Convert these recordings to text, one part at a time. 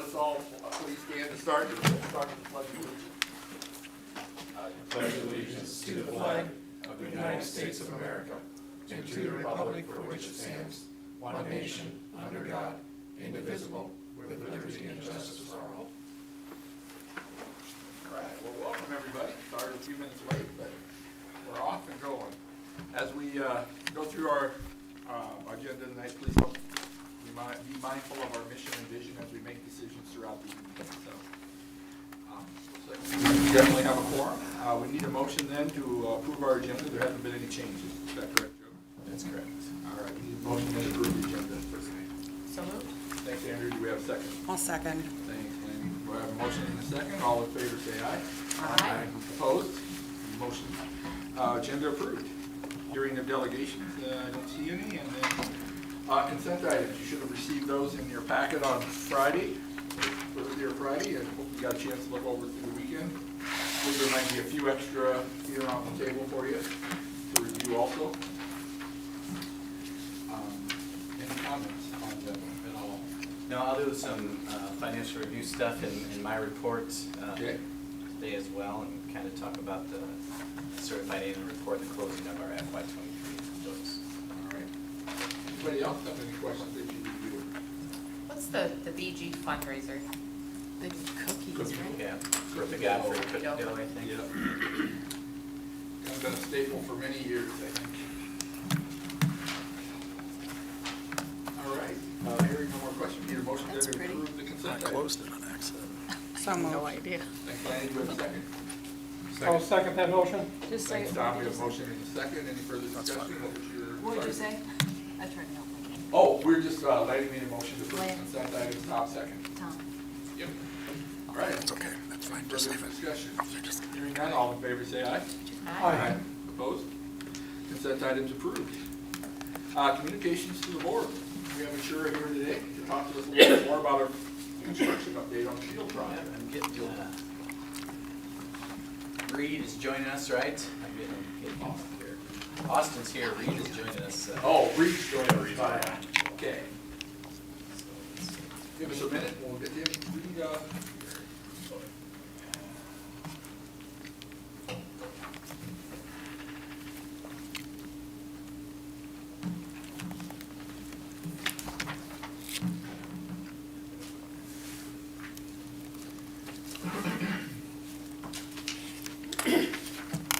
let's all please stand to start. We'll start with the pledge of allegiance. I pledge allegiance to the flag of the United States of America and to the republic for which it stands, one nation, under God, indivisible, with liberty and justice for all. All right, well, welcome everybody. Started a few minutes late, but we're off and going. As we go through our agenda tonight, please don't be mindful of our mission and vision as we make decisions throughout the evening. So we definitely have a quorum. We need a motion then to approve our agenda. There haven't been any changes. Is that correct, Joe? That's correct. All right, we need a motion then to approve the agenda. So moved. Thanks, Andrew. Do we have a second? I'll second. Thanks, Lanny. We have a motion and a second. All in favor say aye. Aye. Opposed? Motion. Agenda approved. Hearing of delegations, I don't see any. And then consent items. You should have received those in your packet on Friday, Thursday or Friday, and hope you got a chance to look over through the weekend. There might be a few extra here on the table for you to review also. Any comments on them at all? No, I'll do some financial review stuff in my report Okay. today as well, and kind of talk about the certified annual report and the closing of our FY23 books. All right. Anybody else have any questions that you reviewed? What's the BG fundraiser? The cookies, right? Yeah, for the Godfrey cookie dough, I think. Yeah. Kind of been a staple for many years, I think. All right, hearing no more questions, need a motion to approve the consent item. Closed it on accident. No idea. Thanks, Lanny. Do we have a second? I'll second that motion. Just say. Thanks, Tom. We have a motion and a second. Any further discussion? What would you say? I tried to help my kid. Oh, we're just, Lanny made a motion to approve Lanny. consent items. Tom, second. Tom. Yep. All right. That's okay, that's fine, just Further leave it. discussion? Just Hearing none, all in favor say aye. Aye. Opposed? Consent items approved. Communications to the board. We have Ashura here today to talk to us a little bit more about our construction update on the field project. I'm getting, Reed is joining us, right? I'm getting Austin here. Austin's here, Reed is joining us. Oh, Reed's joining us. Fine. Okay. Give us a minute, we'll get him. Reed,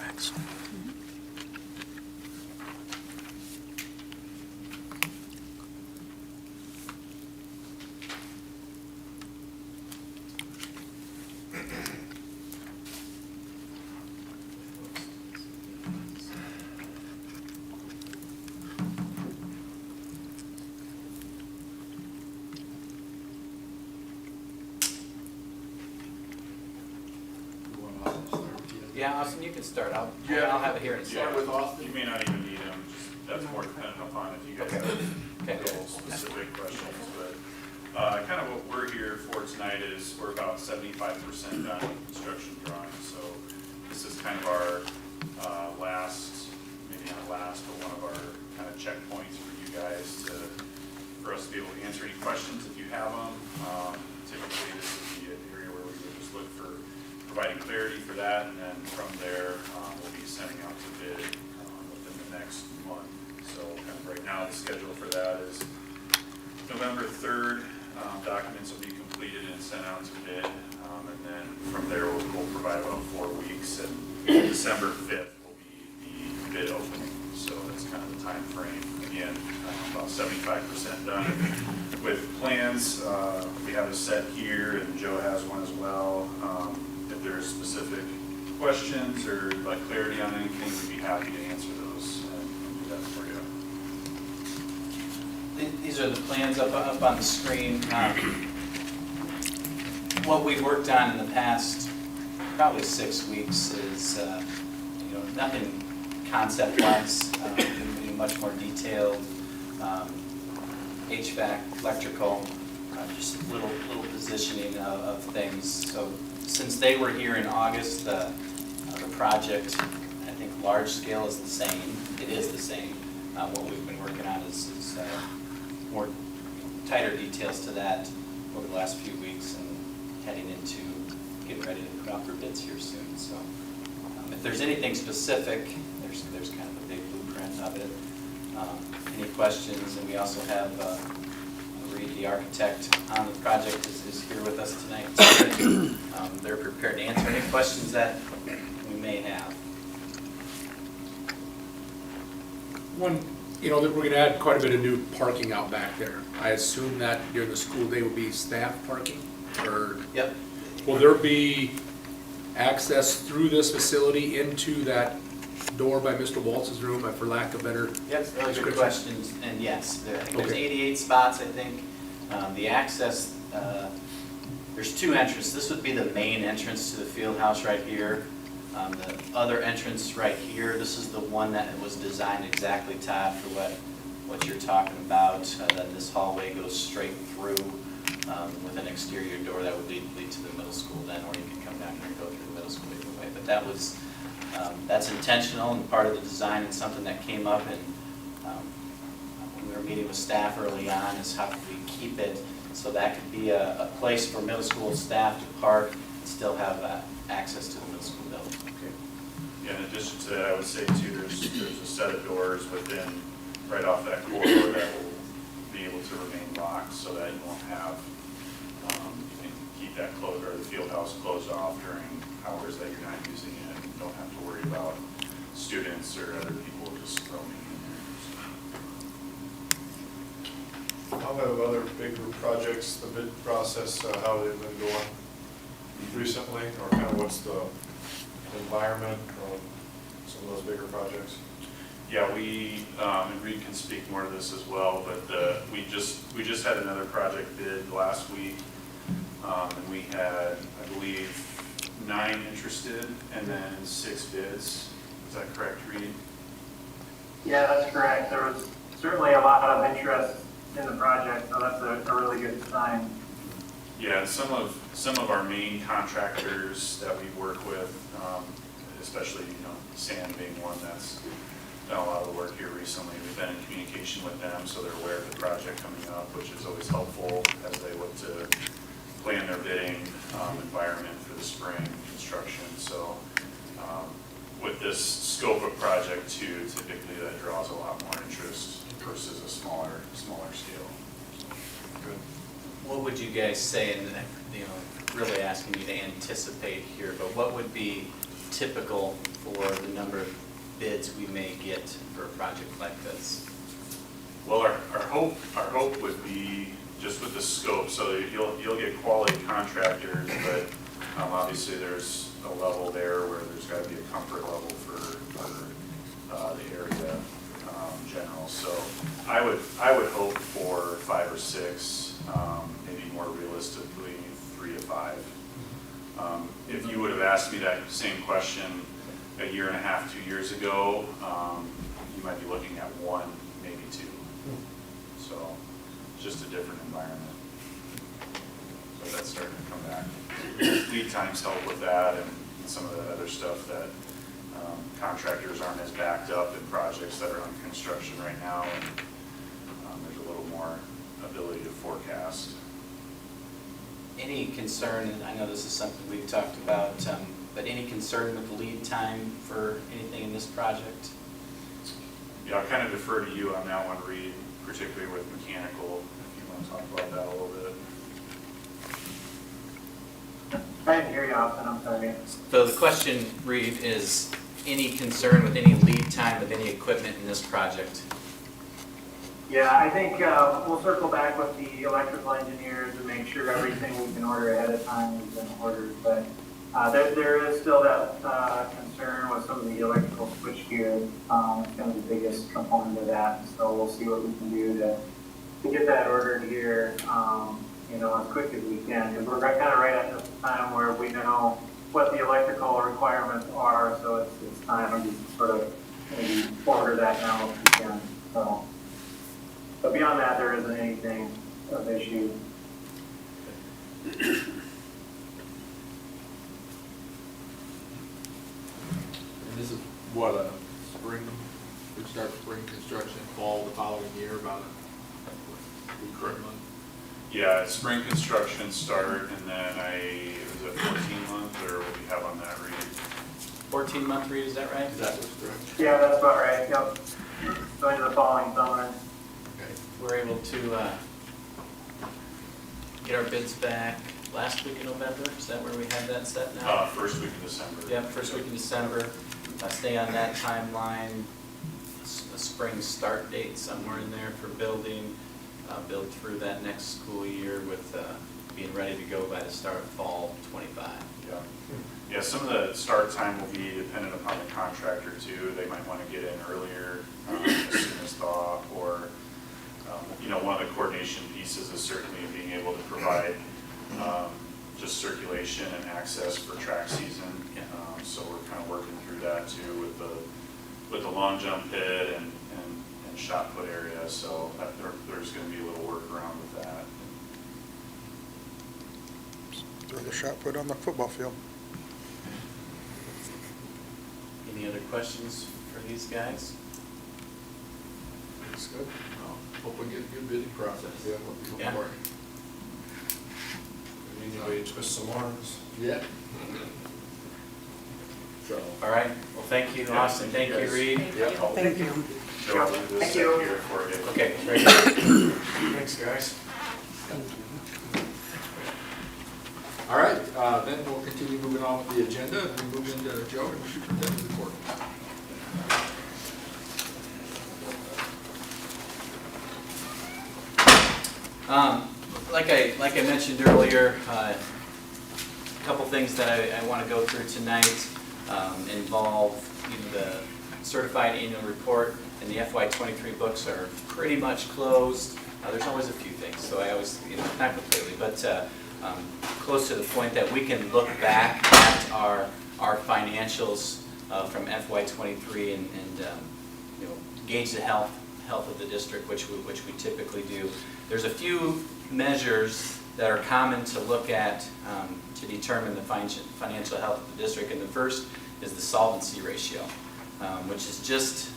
Excellent. you want Austin to start with you? Yeah, Austin, you can start. I'll Yeah. have it here in a Start second. with Austin. You may not even need them, just, that's more dependent upon if you guys Okay. have Okay. real specific questions, but, kind of what we're here for tonight is we're about 75% done with construction drawings, so this is kind of our, last, maybe not last, but one of our kind of checkpoints for you guys for us to be able to answer any questions if you have them. Typically, this would be an area where we would just look for providing clarity for that, and then from there, we'll be sending out to bid within the next month. So kind of right now, the schedule for that is November 3rd, documents will be completed and sent out to bid, and then from there, we'll provide about 4 weeks, and December 5th will be the bid opening. So that's kind of the time frame. Again, about 75% done with plans. We have a set here, and Joe has one as well. If there's specific questions or like clarity on anything, we'd be happy to answer those and do that for you. These are the plans up on the screen. What we've worked on in the past probably 6 weeks is, nothing concept-wise, much more detailed, HVAC, electrical, just little positioning of things. So since they were here in August, the project, I think large scale is the same. It is the same. What we've been working on is more tighter details to that. over the last few weeks and heading into getting ready to put out for bids here soon. So if there's anything specific, there's kind of a big blueprint of it. Any questions? And we also have Reed, the architect on the project, is here with us tonight. They're prepared to answer any questions that we may have. One, you know, that we're gonna add quite a bit of new parking out back there. I assume that during the school day will be staff parking, or Yep. will there be access through this facility into that door by Mr. Waltz's room, for lack of better? Yep, really good description? questions, and yes, I think there's Okay. 88 spots, I think. The access, there's two entrances. This would be the main entrance to the field house right here. The other entrance right here, this is the one that was designed exactly, Todd, for what you're talking about. That this hallway goes straight through with an exterior door that would lead to the middle school then, or you could come down here and go through the middle school either way. But that was, that's intentional and part of the design, and something that came up and when we were meeting with staff early on, is how could we keep it so that could be a place for middle school staff to park and still have access to the middle school building. Yeah, in addition to that, I would say too, there's a set of doors within, right off that corridor that will be able to remain locked so that you won't have, you can keep that closed, or the field house closed off during hours that you're not using it. You don't have to worry about students or other people just roaming in there. How have other bigger projects, the bid process, how they've been going recently, or kind of what's the environment of some of those bigger projects? Yeah, we, and Reed can speak more to this as well, but we just had another project bid last week. And we had, I believe, 9 interested and then 6 bids. Is that correct, Reed? Yeah, that's correct. There was certainly a lot of interest in the project, so that's a really good sign. Yeah, and some of our main contractors that we work with, especially, Sam being one that's done a lot of the work here recently. We've been in communication with them, so they're aware of the project coming up, which is always helpful as they look to plan their bidding environment for the spring construction. So with this scope of project too, typically that draws a lot more interest versus a smaller scale. Good. What would you guys say, and really asking you to anticipate here, but what would be typical for the number of bids we may get for a project like this? Well, our hope would be just with the scope, so you'll get quality contractors, but obviously there's a level there where there's got to be a comfort level for the area in general. So I would hope for 5 or 6, maybe more realistically 3 to 5. If you would have asked me that same question a year and a half, 2 years ago, you might be looking at 1, maybe 2. So it's just a different environment. So that's starting to come back. Lead times help with that, and some of the other stuff that contractors aren't as backed up in projects that are under construction right now, and there's a little more ability to forecast. Any concern, and I know this is something we've talked about, but any concern with the lead time for anything in this project? Yeah, I'll kind of defer to you on that one, Reed, particularly with mechanical, if you want to talk about that a little bit. I didn't hear you, Austin, I'm sorry. So the question, Reed, is any concern with any lead time of any equipment in this project? Yeah, I think we'll circle back with the electrical engineers and make sure everything we can order ahead of time has been ordered. But there is still that concern with some of the electrical switchgear. It's kind of the biggest component of that. So we'll see what we can do to get that ordered here, as quick as we can. Because we're kind of right at this time where we know what the electrical requirements are. So it's time to sort of maybe order that now if we can. So. But beyond that, there isn't anything of issue. And this is what, spring, we start spring construction, fall the following year, about a week or a month? Yeah, spring construction start, and then is it 14-month, or what do you have on that, Reed? 14-month read, is that right? That was correct. Yeah, that's about right, yep. Going to the following summer. Okay. We're able to get our bids back last week in November. Is that where we have that set now? First week of December. Yep, first week in December. Stay on that timeline. A spring start date somewhere in there for building. Build through that next school year with being ready to go by the start of fall 25. Yeah. Yeah, some of the start time will be dependent upon the contractor too. They might want to get in earlier, as soon as thaw, or, one of the coordination pieces is certainly being able to provide just circulation and access for track season. Yeah. So we're kind of working through that too with the long jump pit and shot put area. So there's going to be a little workaround with that. Throw the shot put on the football field. Any other questions for these guys? That's good. Well, hope we get a good bidding process. Yeah. Yeah. Anybody twist some arms? Yeah. So. All right, well, thank you, Yeah, Austin, thank you, guys. Reed. Yeah, I'll- Thank you. Joe, I'll leave this Thank you. up here for you. Okay, very good. Thanks, guys. All right, then we'll continue moving on with the agenda, and we move into Joe and the superintendent report. Like I mentioned earlier, a couple things that I want to go through tonight involve the certified annual report, and the FY23 books are pretty much closed. There's always a few things, so I always, not completely, but close to the point that we can look back at our financials from FY23 and gauge the health of the district, which we typically do. There's a few measures that are common to look at to determine the financial health of the district, and the first is the solvency ratio, which is just,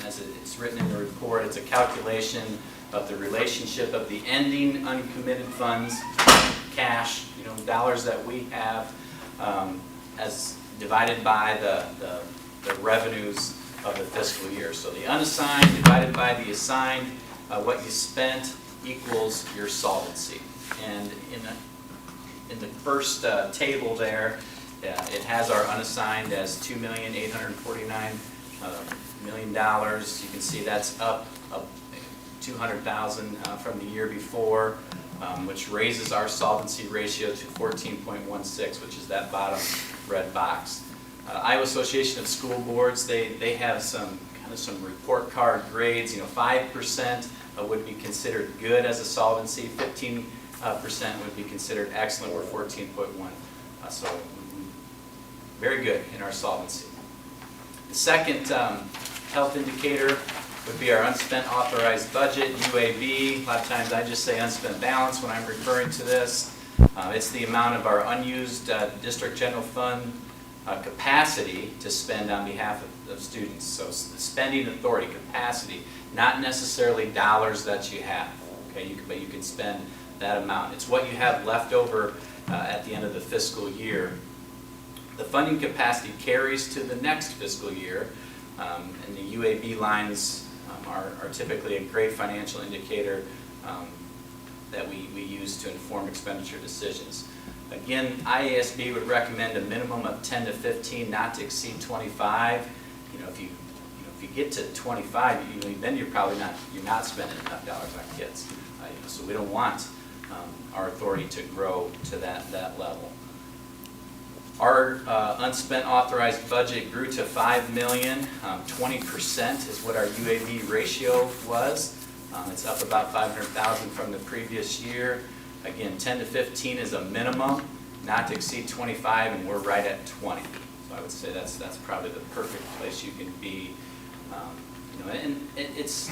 as it's written in the report, it's a calculation of the relationship of the ending uncommitted funds, cash, dollars that we have, as divided by the revenues of the fiscal year. So the unassigned divided by the assigned, what you spent equals your solvency. And in the first table there, it has our unassigned as $2,849,000,000. You can see that's up $200,000 from the year before, which raises our solvency ratio to 14.16, which is that bottom red box. Iowa Association of School Boards, they have some report card grades. 5% would be considered good as a solvency, 15% would be considered excellent. We're 14.1, so very good in our solvency. The second health indicator would be our unspent authorized budget, UAB. A lot of times I just say unspent balance when I'm referring to this. It's the amount of our unused district general fund capacity to spend on behalf of students. So spending authority, capacity, not necessarily dollars that you have. Okay, but you can spend that amount. It's what you have left over at the end of the fiscal year. The funding capacity carries to the next fiscal year, and the UAB lines are typically a great financial indicator that we use to inform expenditure decisions. Again, IASB would recommend a minimum of 10 to 15, not to exceed 25. If you get to 25, then you're not spending enough dollars on kids. So we don't want our authority to grow to that level. Our unspent authorized budget grew to $5 million. 20% is what our UAB ratio was. It's up about $500,000 from the previous year. Again, 10 to 15 is a minimum, not to exceed 25, and we're right at 20. So I would say that's probably the perfect place you can be. And it's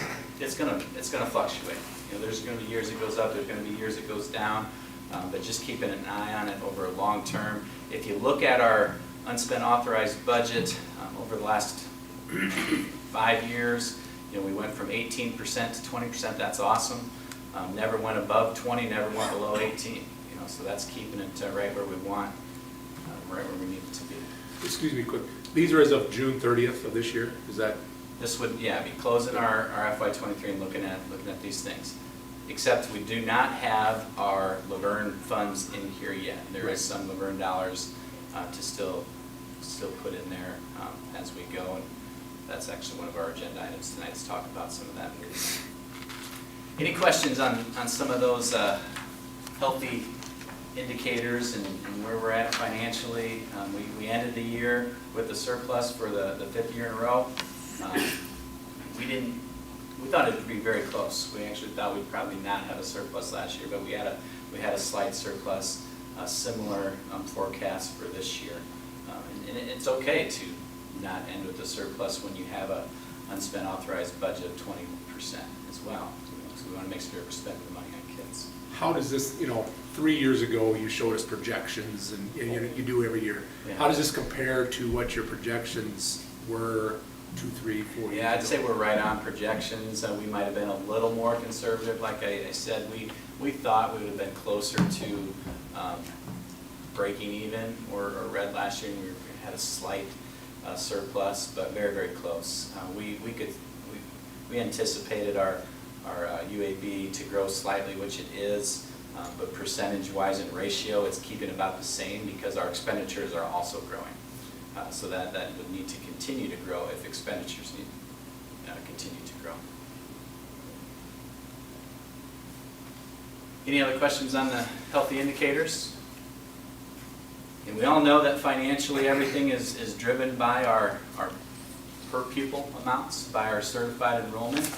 gonna fluctuate. There's going to be years it goes up. There's going to be years it goes down. But just keeping an eye on it over a long term. If you look at our unspent authorized budget over the last 5 years, we went from 18% to 20%. That's awesome. Never went above 20, never went below 18, you know, so that's keeping it right where we want, right where we need it to be. Excuse me, quick. These are as of June 30th of this year, is that? This would, yeah, be closing our FY23 and looking at these things. Except we do not have our Laverne funds in here yet. There is some Laverne dollars to still put in there as we go, and that's actually one of our agenda items tonight, to talk about some of that. Any questions on some of those healthy indicators and where we're at financially? We ended the year with a surplus for the 5th year in a row. We thought it would be very close. We actually thought we'd probably not have a surplus last year, but we had a slight surplus, similar forecast for this year. And it's okay to not end with a surplus when you have a unspent authorized budget of 20% as well. So we want to make sure we're spending the money on kids. How does this, 3 years ago, you showed us projections, and you do every year. Yeah. How does this compare to what your projections were 2, 3, 4 years ago? Yeah, I'd say we're right on projections. We might have been a little more conservative. Like I said, we thought we would have been closer to breaking even or red last year, and we had a slight surplus, but very, very close. We anticipated our UAB to grow slightly, which it is, but percentage-wise and ratio, it's keeping about the same because our expenditures are also growing. So that would need to continue to grow if expenditures need continue to grow. Any other questions on the healthy indicators? And we all know that financially everything is driven by our per pupil amounts, by our certified enrollment.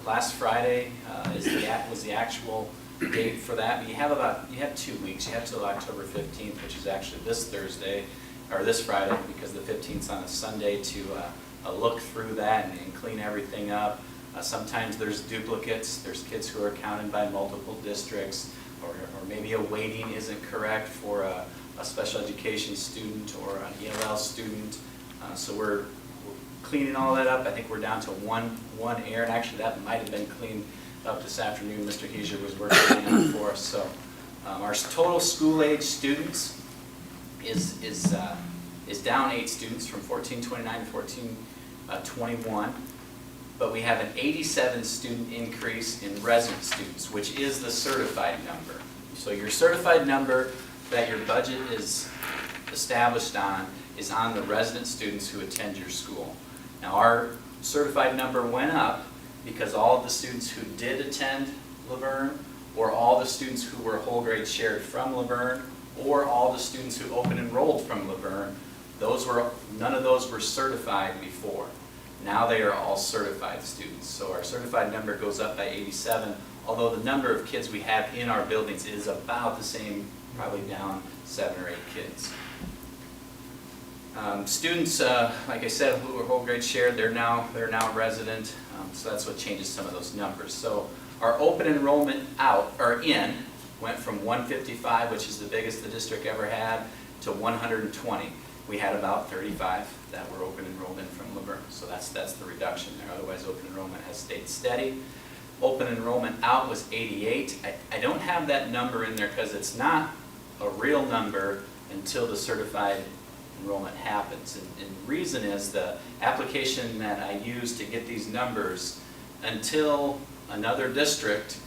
Last Friday was the actual date for that. But you have 2 weeks. You have till October 15th, which is actually this Thursday, or this Friday, because the 15th's on a Sunday, to look through that and clean everything up. Sometimes there's duplicates. There's kids who are counted by multiple districts, or maybe a weighting isn't correct for a special education student or an ELL student. So we're cleaning all that up. I think we're down to one error, and actually that might have been cleaned up this afternoon. Mr. Heiser was working on it for us. So our total school-age students is down 8 students from 1429 to 1421, but we have an 87 student increase in resident students, which is the certified number. So your certified number that your budget is established on is on the resident students who attend your school. Now our certified number went up because all of the students who did attend Laverne, or all the students who were whole grade shared from Laverne, or all the students who open enrolled from Laverne, none of those were certified before. Now they are all certified students. So our certified number goes up by 87, although the number of kids we have in our buildings is about the same, probably down 7 or 8 kids. Students, like I said, who were whole grade shared, they're now resident, so that's what changes some of those numbers. So our open enrollment in went from 155, which is the biggest the district ever had, to 120. We had about 35 that were open enrollment from Laverne, so that's the reduction there. Otherwise, open enrollment has stayed steady. Open enrollment out was 88. I don't have that number in there because it's not a real number until the certified enrollment happens. And the reason is the application that I use to get these numbers, until another district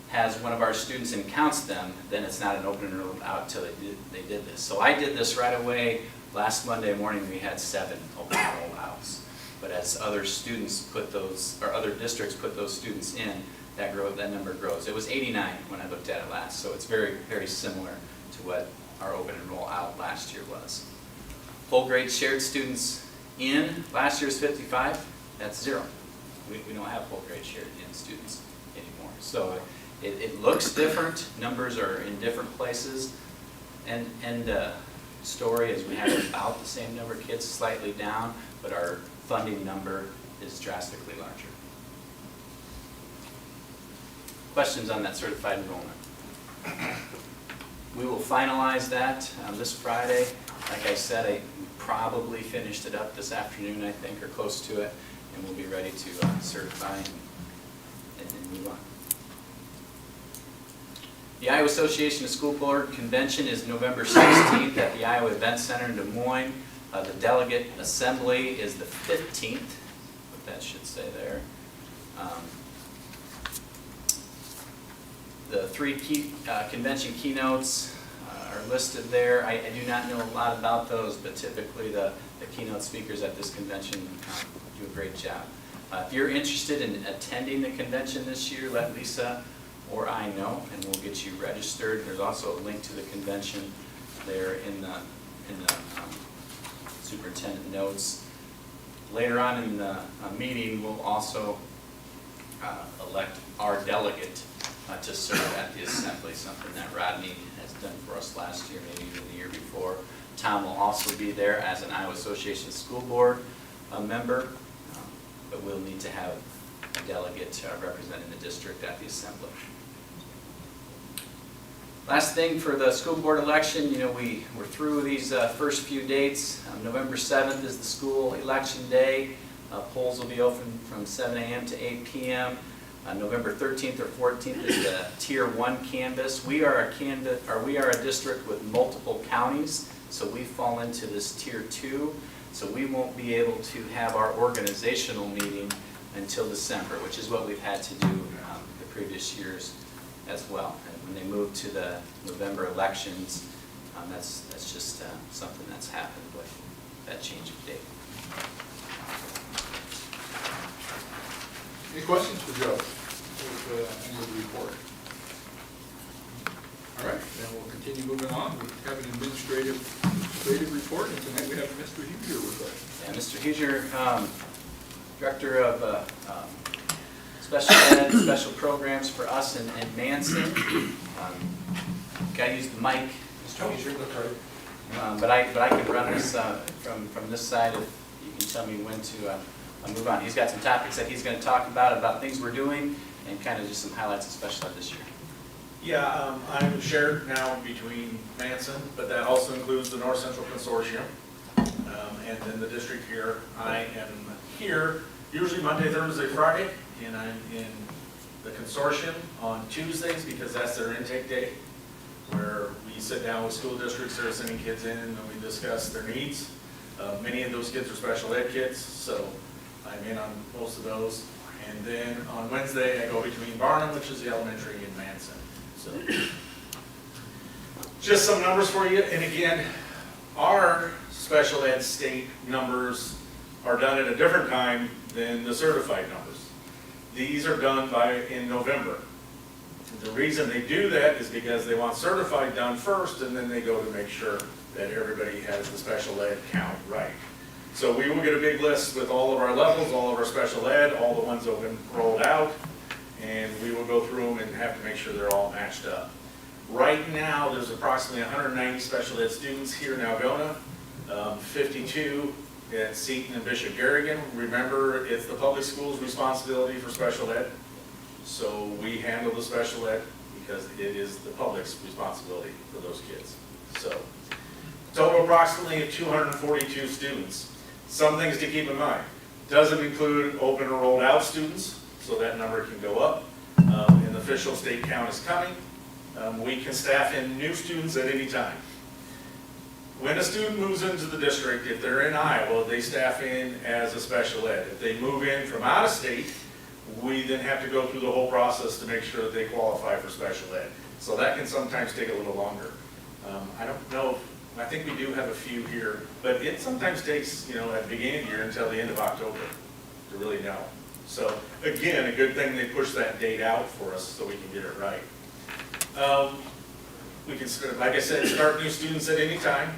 has one of our students and counts them, then it's not an open enrollment out until they did this. So I did this right away. Last Monday morning we had 7 open enroll outs. But as other students put those, or other districts put those students in, that number grows. It was 89 when I looked at it last, so it's very, very similar to what our open enroll out last year was. Whole grade shared students in, last year's 55, that's 0. We don't have whole grade shared in students anymore. So it looks different, numbers are in different places, and story is we have about the same number of kids, slightly down, but our funding number is drastically larger. Questions on that certified enrollment? We will finalize that this Friday. Like I said, I probably finished it up this afternoon, I think, or close to it, and we'll be ready to certify and move on. The Iowa Association of School Board Convention is November 16th at the Iowa Event Center in Des Moines. The delegate assembly is the 15th, what that should say there. The three convention keynotes are listed there. I do not know a lot about those, but typically the keynote speakers at this convention do a great job. If you're interested in attending the convention this year, let Lisa or I know, and we'll get you registered. There's also a link to the convention there in the superintendent notes. Later on in the meeting, we'll also elect our delegate to serve at the assembly, something that Rodney has done for us last year, maybe even the year before. Tom will also be there as an Iowa Association School Board member, but we'll need to have a delegate representing the district at the assembly. Last thing for the school board election, we're through these first few dates. November 7th is the school election day. Polls will be open from 7 a.m. to 8 p.m. November 13th or 14th is the Tier 1 canvass. We are a district with multiple counties, so we fall into this Tier 2. So we won't be able to have our organizational meeting until December, which is what we've had to do the previous years as well. And when they move to the November elections, that's just something that's happened with that change of date. Any questions for Joe? With end of the report. All right, then we'll continue moving on. We have an administrative report, and tonight we have Mr. Huger with us. Yeah, Mr. Huger, Director of Special Ed, Special Programs for us in Manson. Got to use the mic, Mr. Huger. But I can run this from this side if you can tell me when to move on. He's got some topics that he's going to talk about things we're doing, and kind of just some highlights of special ed this year. Yeah, I'm shared now between Manson, but that also includes the North Central Consortium, and then the district here. I am here usually Monday, Thursday, Friday, and I'm in the consortium on Tuesdays because that's their intake day, where we sit down with school districts that are sending kids in and we discuss their needs. Many of those kids are special ed kids, so I'm in on most of those. And then on Wednesday, I go between Barnum, which is the elementary, and Manson. So, just some numbers for you. And again, our special ed state numbers are done at a different time than the certified numbers. These are done in November. The reason they do that is because they want certified done first, and then they go to make sure that everybody has the special ed count right. So we will get a big list with all of our levels, all of our special ed, all the ones that have been rolled out, and we will go through them and have to make sure they're all matched up. Right now, there's approximately 190 special ed students here in Algona, 52 at Seton and Bishop Garrigan. Remember, it's the public school's responsibility for special ed, so we handle the special ed because it is the public's responsibility for those kids. So, total approximately of 242 students. Some things to keep in mind. Doesn't include open or rolled out students, so that number can go up. An official state count is coming. We can staff in new students at any time. When a student moves into the district, if they're in Iowa, they staff in as a special ed. If they move in from out of state, we then have to go through the whole process to make sure that they qualify for special ed. So that can sometimes take a little longer. I don't know, I think we do have a few here, but it sometimes takes, at the beginning of the year until the end of October to really know. So again, a good thing they push that date out for us so we can get it right. We can, like I said, start new students at any time.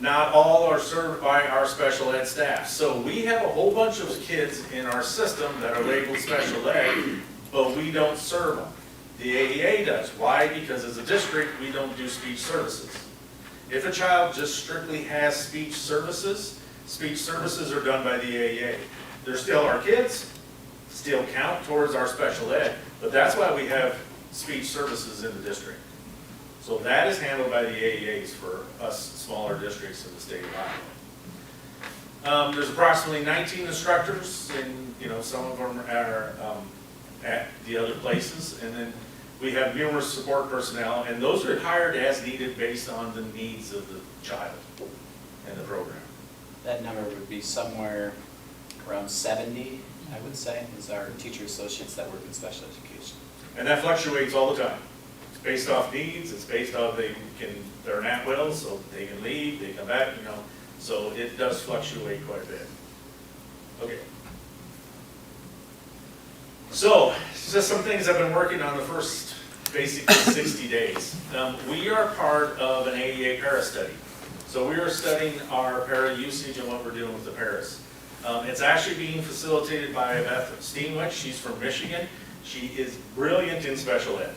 Not all are served by our special ed staff. So we have a whole bunch of kids in our system that are labeled special ed, but we don't serve them. The AEA does. Why? Because as a district, we don't do speech services. If a child just strictly has speech services are done by the AEA. They're still our kids, still count towards our special ed, but that's why we have speech services in the district. So that is handled by the AEAs for us smaller districts in the state of Iowa. There's approximately 19 instructors, and some of them are at the other places, and then We have numerous support personnel, and those are hired as needed based on the needs of the child and the program. That number would be somewhere around 70, I would say, is our teacher associates that work in special education. And that fluctuates all the time. It's based off needs, it's based off they're an at-will, so they can leave, they come back, you know, so it does fluctuate quite a bit. Okay. So, just some things I've been working on the first, basically 60 days. We are part of an AEA para study. So we are studying our para usage and what we're doing with the paras. It's actually being facilitated by Beth Steenwick. She's from Michigan. She is brilliant in special ed.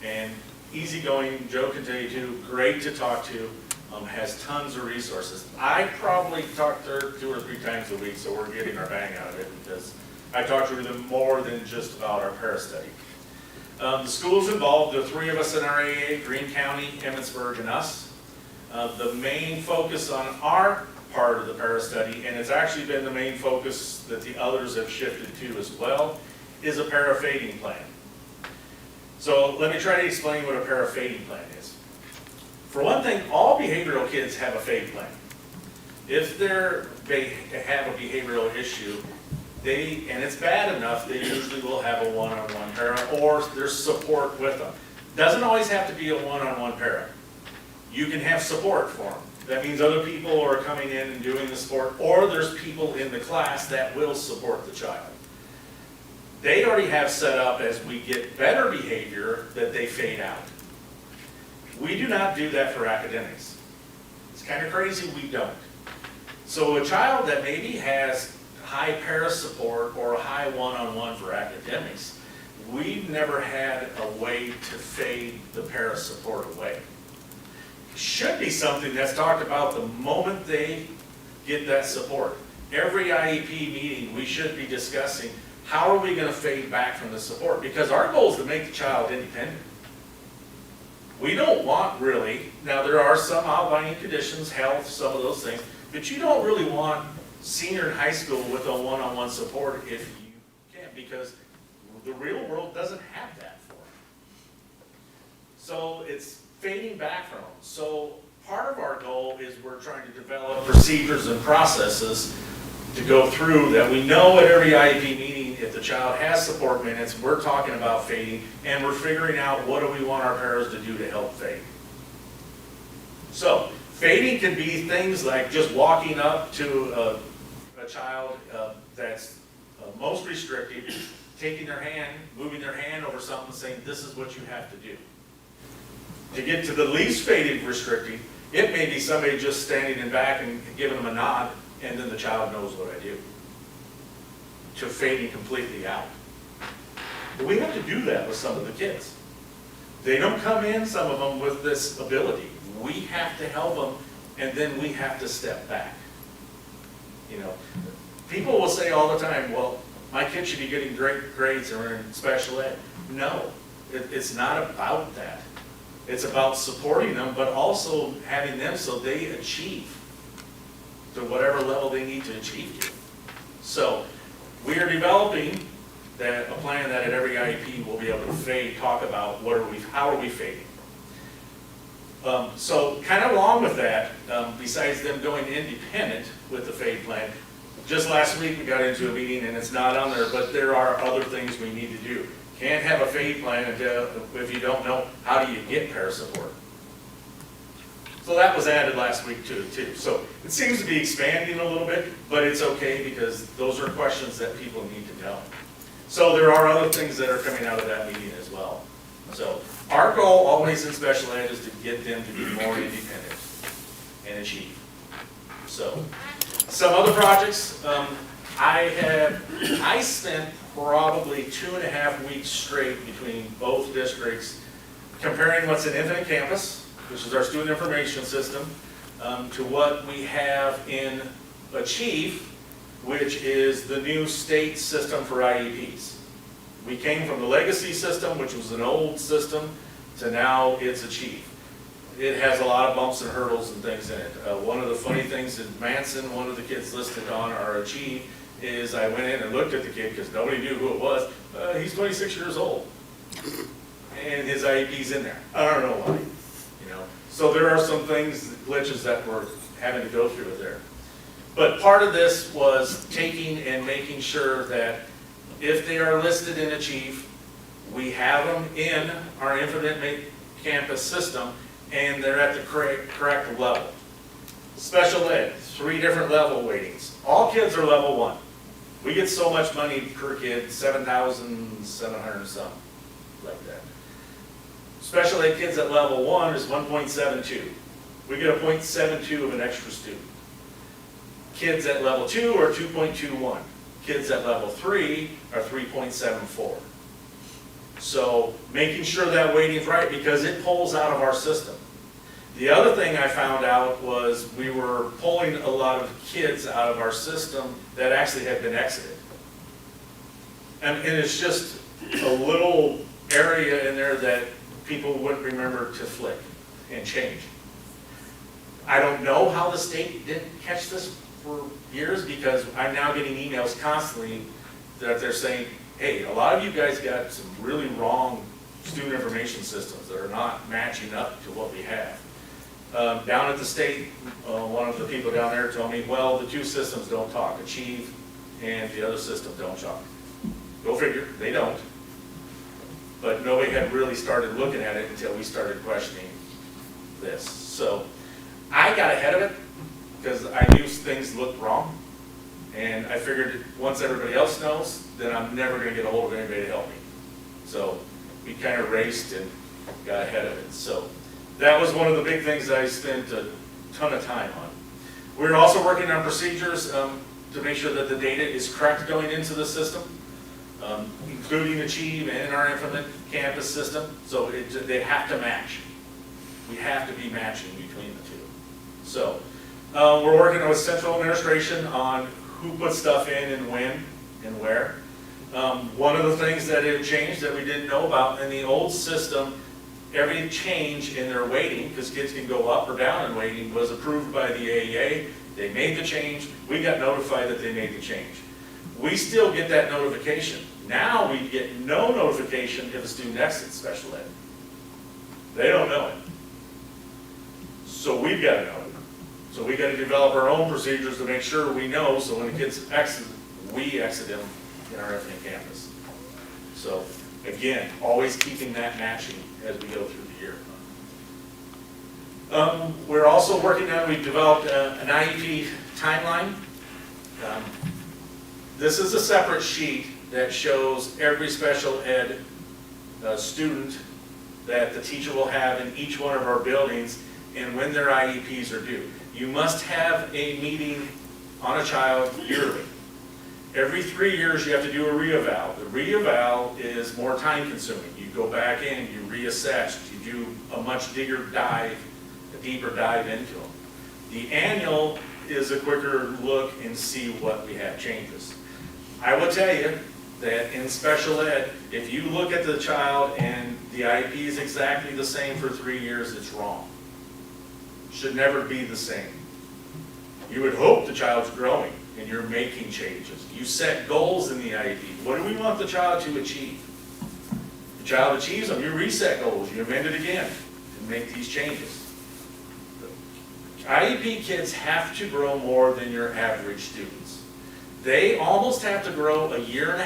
And easygoing, Joe can tell you too, great to talk to, has tons of resources. I probably talk to her 2 or 3 times a week, so we're getting our bang out of it because I talk to her more than just about our para study. The schools involved, the 3 of us in our AA, Greene County, Emmitsburg, and us. The main focus on our part of the para study, and it's actually been the main focus that the others have shifted to as well, is a para fading plan. So let me try to explain what a para fading plan is. For one thing, all behavioral kids have a fade plan. If they have a behavioral issue, and it's bad enough, they usually will have a one-on-one para, or there's support with them. Doesn't always have to be a one-on-one para. You can have support for them. That means other people are coming in and doing the support, or there's people in the class that will support the child. They already have set up, as we get better behavior, that they fade out. We do not do that for academics. It's kind of crazy, we don't. So a child that maybe has high para support or a high one-on-one for academics, we've never had a way to fade the para support away. Should be something that's talked about the moment they get that support. Every IEP meeting, we should be discussing how are we going to fade back from the support, because our goal is to make the child independent. We don't want really, now there are some outlying conditions, health, some of those things, but you don't really want senior in high school with a one-on-one support if you can't, because the real world doesn't have that for them. So it's fading back from them. So part of our goal is we're trying to develop procedures and processes to go through that we know at every IEP meeting, if the child has support minutes, we're talking about fading, and we're figuring out what do we want our paras to do to help fade. So fading can be things like just walking up to a child that's most restricted, taking their hand, moving their hand over something, saying, this is what you have to do. To get to the least faded restricting, it may be somebody just standing in back and giving them a nod, and then the child knows what I do. To fading completely out. But we have to do that with some of the kids. They don't come in, some of them, with this ability. We have to help them, and then we have to step back. You know, people will say all the time, well, my kid should be getting great grades or in special ed. No, it's not about that. It's about supporting them, but also having them so they achieve to whatever level they need to achieve to. So we are developing a plan that at every IEP we'll be able to talk about how are we fading. So kind of along with that, besides them going independent with the fade plan, just last week we got into a meeting, and it's not on there, but there are other things we need to do. Can't have a fade plan if you don't know how do you get para support. So that was added last week too. So it seems to be expanding a little bit, but it's okay because those are questions that people need to know. So there are other things that are coming out of that meeting as well. So our goal always in special ed is to get them to be more independent and achieve. So some other projects, I spent probably 2.5 weeks straight between both districts comparing what's in Infinite Campus, which is our student information system, to what we have in Achieve, which is the new state system for IEPs. We came from the legacy system, which was an old system, to now it's Achieve. It has a lot of bumps and hurdles and things in it. One of the funny things in Manson, one of the kids listed on our Achieve, is I went in and looked at the kid because nobody knew who it was. He's 26 years old. and his IEP's in there. I don't know why, you know? So there are some things, glitches that we're having to go through with there. But part of this was taking and making sure that if they are listed in Achieve, we have them in our Infinite Campus system, and they're at the correct level. Special ed, 3 different level weightings. All kids are level 1. We get so much money per kid, 7,700 something, like that. Special ed kids at level 1 is 1.72. We get a 0.72 of an extra student. Kids at level 2 are 2.21. Kids at level 3 are 3.74. So making sure that weighting's right, because it pulls out of our system. The other thing I found out was we were pulling a lot of kids out of our system that actually had been exited. And it's just a little area in there that people wouldn't remember to flick and change. I don't know how the state didn't catch this for years, because I'm now getting emails constantly that they're saying, hey, a lot of you guys got some really wrong student information systems that are not matching up to what we have. Down at the state, one of the people down there told me, well, the 2 systems don't talk, Achieve and the other system don't talk. Go figure, they don't. But nobody had really started looking at it until we started questioning this. So I got ahead of it because I knew things looked wrong. And I figured once everybody else knows, then I'm never going to get a hold of anybody to help me. So we kind of raced and got ahead of it. So that was one of the big things I spent a ton of time on. We're also working on procedures to make sure that the data is correct going into the system, including Achieve and our Infinite Campus system. So they have to match. We have to be matching between the 2. So we're working with central administration on who puts stuff in and when and where. One of the things that had changed that we didn't know about in the old system, every change in their weighting, because kids can go up or down in weighting, was approved by the AEA. They made the change. We got notified that they made the change. We still get that notification. Now we get no notification if a student exits special ed. They don't know it. So we've got to know it. So we got to develop our own procedures to make sure we know, so when the kids exit, we exit them in our Infinite Campus. So again, always keeping that matching as we go through the year. We're also working on, we've developed an IEP timeline. This is a separate sheet that shows every special ed student that the teacher will have in each one of our buildings and when their IEPs are due. You must have a meeting on a child yearly. Every 3 years you have to do a re-eval. The re-eval is more time consuming. You go back in, you reassess, you do a much deeper dive into them. The annual is a quicker look and see what we have changes. I will tell you that in special ed, if you look at the child and the IEP is exactly the same for 3 years, it's wrong. Should never be the same. You would hope the child's growing and you're making changes. You set goals in the IEP. What do we want the child to achieve? The child achieves them, you reset goals, you amend it again and make these changes. IEP kids have to grow more than your average students. They almost have to grow 1.5 years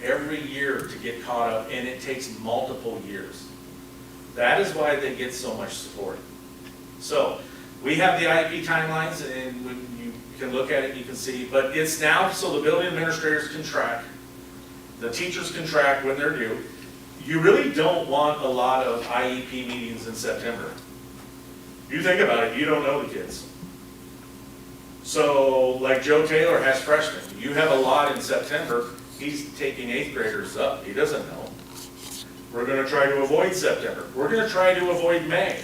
every year to get caught up, and it takes multiple years. That is why they get so much support. So we have the IEP timelines, and when you can look at it, you can see, but it's now so the building administrators can track, the teachers can track when they're due. You really don't want a lot of IEP meetings in September. You think about it, you don't know the kids. So like Joe Taylor has freshmen. You have a lot in September, he's taking 8th graders up, he doesn't know. We're going to try to avoid September. We're going to try to avoid May.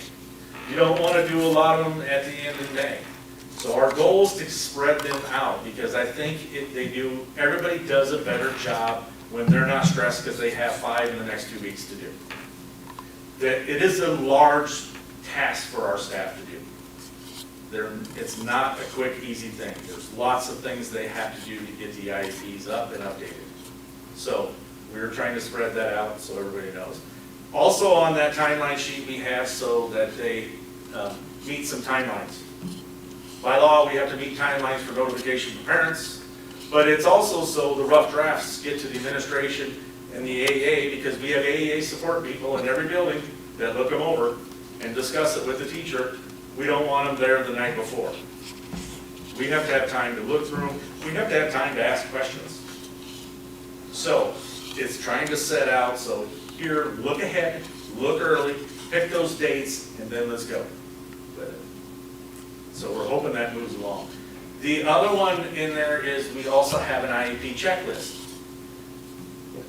You don't want to do a lot of them at the end of May. So our goal is to spread them out, because I think everybody does a better job when they're not stressed because they have 5 in the next 2 weeks to do. That it is a large task for our staff to do. It's not a quick, easy thing. There's lots of things they have to do to get the IEPs up and updated. So we're trying to spread that out so everybody knows. Also on that timeline sheet, we have so that they meet some timelines. By law, we have to meet timelines for notification to parents, but it's also so the rough drafts get to the administration and the AA, because we have AA support people in every building that look them over and discuss it with the teacher. We don't want them there the night before. We have to have time to look through them. We have to have time to ask questions. So it's trying to set out, so here, look ahead, look early, pick those dates, and then let's go. So we're hoping that moves along. The other one in there is we also have an IEP checklist.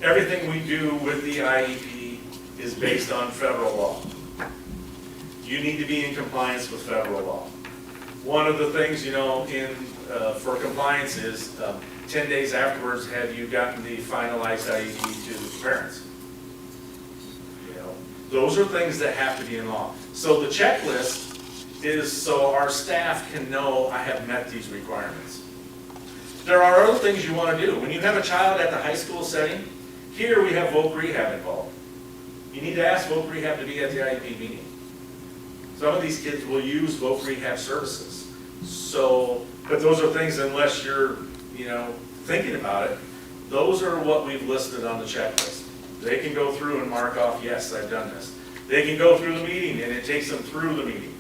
Everything we do with the IEP is based on federal law. You need to be in compliance with federal law. One of the things, for compliance is 10 days afterwards, have you gotten the finalized IEP to the parents? Those are things that have to be in law. So the checklist is so our staff can know I have met these requirements. There are other things you want to do. When you have a child at the high school setting, here we have voc rehab involved. You need to ask voc rehab to be at the IEP meeting. Some of these kids will use voc rehab services. So, but those are things, unless you're, thinking about it, those are what we've listed on the checklist. They can go through and mark off, yes, I've done this. They can go through the meeting and it takes them through the meeting.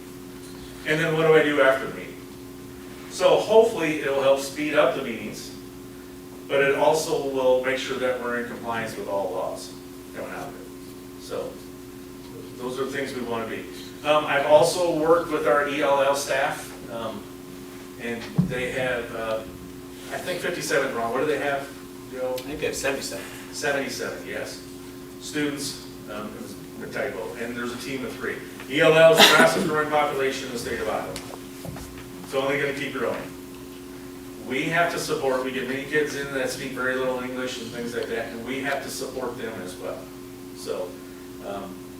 And then what do I do after the meeting? So hopefully it'll help speed up the meetings, but it also will make sure that we're in compliance with all laws coming out of it. So those are things we want to be. I've also worked with our ELL staff, and they have, I think 57, Ron, what do they have, Joe? I think they have 77. 77, yes. Students, it was a typo, and there's a team of 3. ELL is the fastest growing population in the state of Iowa. It's only going to keep growing. We have to support, we get many kids in that speak very little English and things like that, and we have to support them as well. So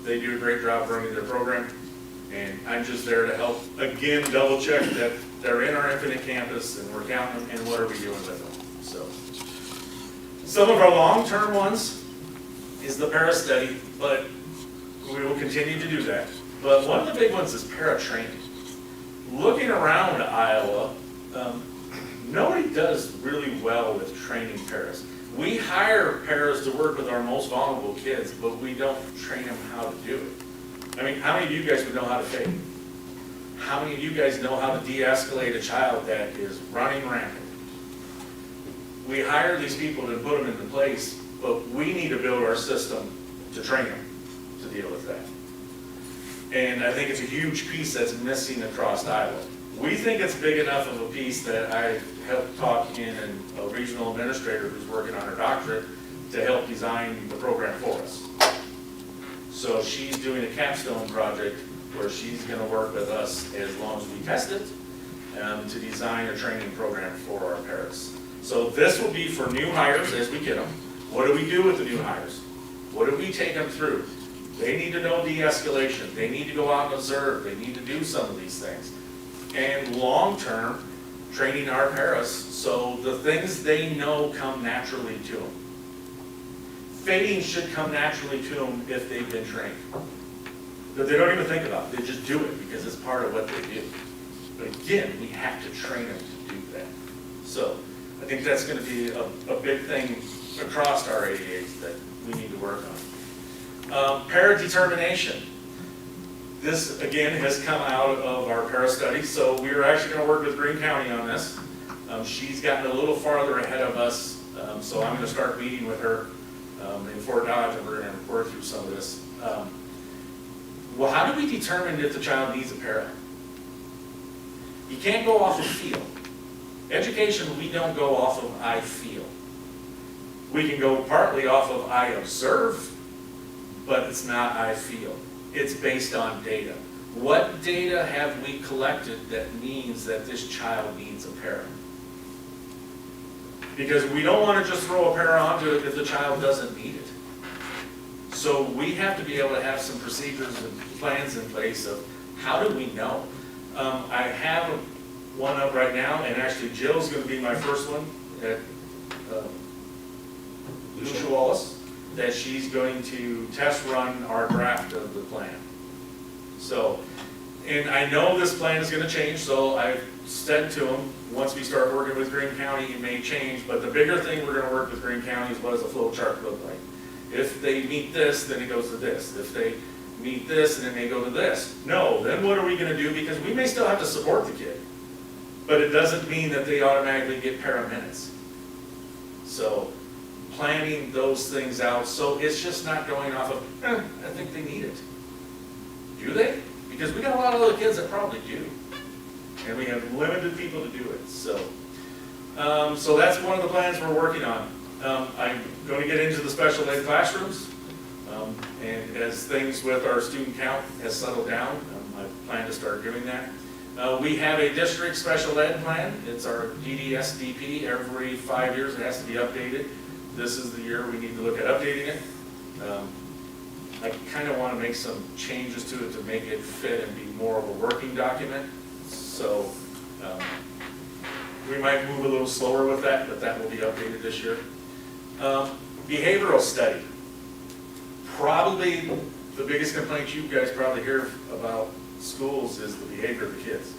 they do a great job running their program, and I'm just there to help, again, double check that they're in our Infinite Campus and we're counting them and what are we doing with them. So some of our long-term ones is the para study, but we will continue to do that. But one of the big ones is para training. Looking around Iowa, nobody does really well with training paras. We hire paras to work with our most vulnerable kids, but we don't train them how to do it. I mean, how many of you guys would know how to fake? How many of you guys know how to de-escalate a child that is running rampant? We hire these people to put them into place, but we need to build our system to train them to deal with that. And I think it's a huge piece that's missing across Iowa. We think it's big enough of a piece that I helped talk in a regional administrator who's working on her doctorate to help design the program for us. So she's doing a capstone project where she's going to work with us as long as we test it to design a training program for our paras. So this will be for new hires as we get them. What do we do with the new hires? What do we take them through? They need to know de-escalation. They need to go out and observe. They need to do some of these things. And long-term, training our paras so the things they know come naturally to them. Fading should come naturally to them if they've been trained. But they don't even think about it. They just do it because it's part of what they do. But again, we have to train them to do that. So I think that's going to be a big thing across our ADAs that we need to work on. Para-determination. This, again, has come out of our para study, so we are actually going to work with Greene County on this. She's gotten a little farther ahead of us, so I'm going to start meeting with her in Fort Dodge, and we're going to work through some of this. Well, how do we determine if the child needs a para? You can't go off of feel. Education, we don't go off of I feel. We can go partly off of I observe, but it's not I feel. It's based on data. What data have we collected that means that this child needs a para? Because we don't want to just throw a para onto it if the child doesn't need it. So we have to be able to have some procedures and plans in place of how do we know? I have one up right now, and actually Jill's going to be my first one at Lucia Wallace. that she's going to test run our draft of the plan. So, and I know this plan is gonna change, so I've said to them, once we start working with Greene County, it may change, but the bigger thing we're gonna work with Greene County is what does the flow chart look like? If they meet this, then it goes to this. If they meet this, and then they go to this. No, then what are we gonna do? Because we may still have to support the kid, but it doesn't mean that they automatically get para minutes. So, planning those things out, so it's just not going off of, I think they need it. Do they? Because we got a lot of other kids that probably do. And we have limited people to do it, so. So that's one of the plans we're working on. I'm going to get into the special ed classrooms. And as things with our student count has settled down, I plan to start doing that. We have a district special ed plan. It's our DDSDP. Every 5 years it has to be updated. This is the year we need to look at updating it. I kind of want to make some changes to it to make it fit and be more of a working document. So we might move a little slower with that, but that will be updated this year. Behavioral study. Probably the biggest complaint you guys probably hear about schools is the behavior of the kids.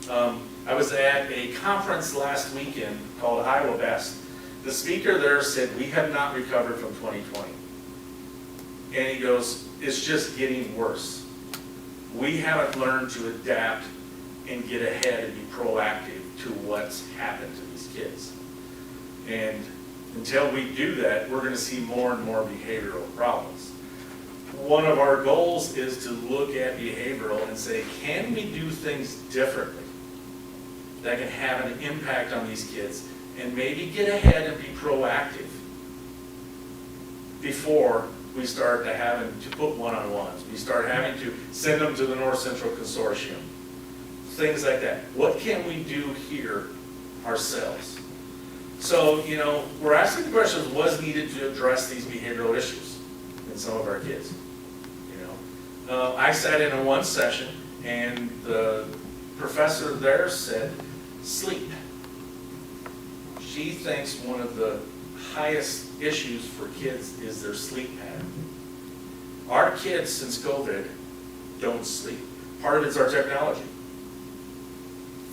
I was at a conference last weekend called Iowa Best. The speaker there said, we have not recovered from 2020. And he goes, it's just getting worse. We haven't learned to adapt and get ahead and be proactive to what's happened to these kids. And until we do that, we're going to see more and more behavioral problems. One of our goals is to look at behavioral and say, can we do things differently that can have an impact on these kids and maybe get ahead and be proactive before we start to having to put one-on-ones. We start having to send them to the North Central Consortium. Things like that. What can we do here ourselves? So, you know, we're asking the questions, what's needed to address these behavioral issues in some of our kids? You know, I sat in on one session and the professor there said, sleep. She thinks one of the highest issues for kids is their sleep pattern. Our kids, since COVID, don't sleep. Part of it's our technology.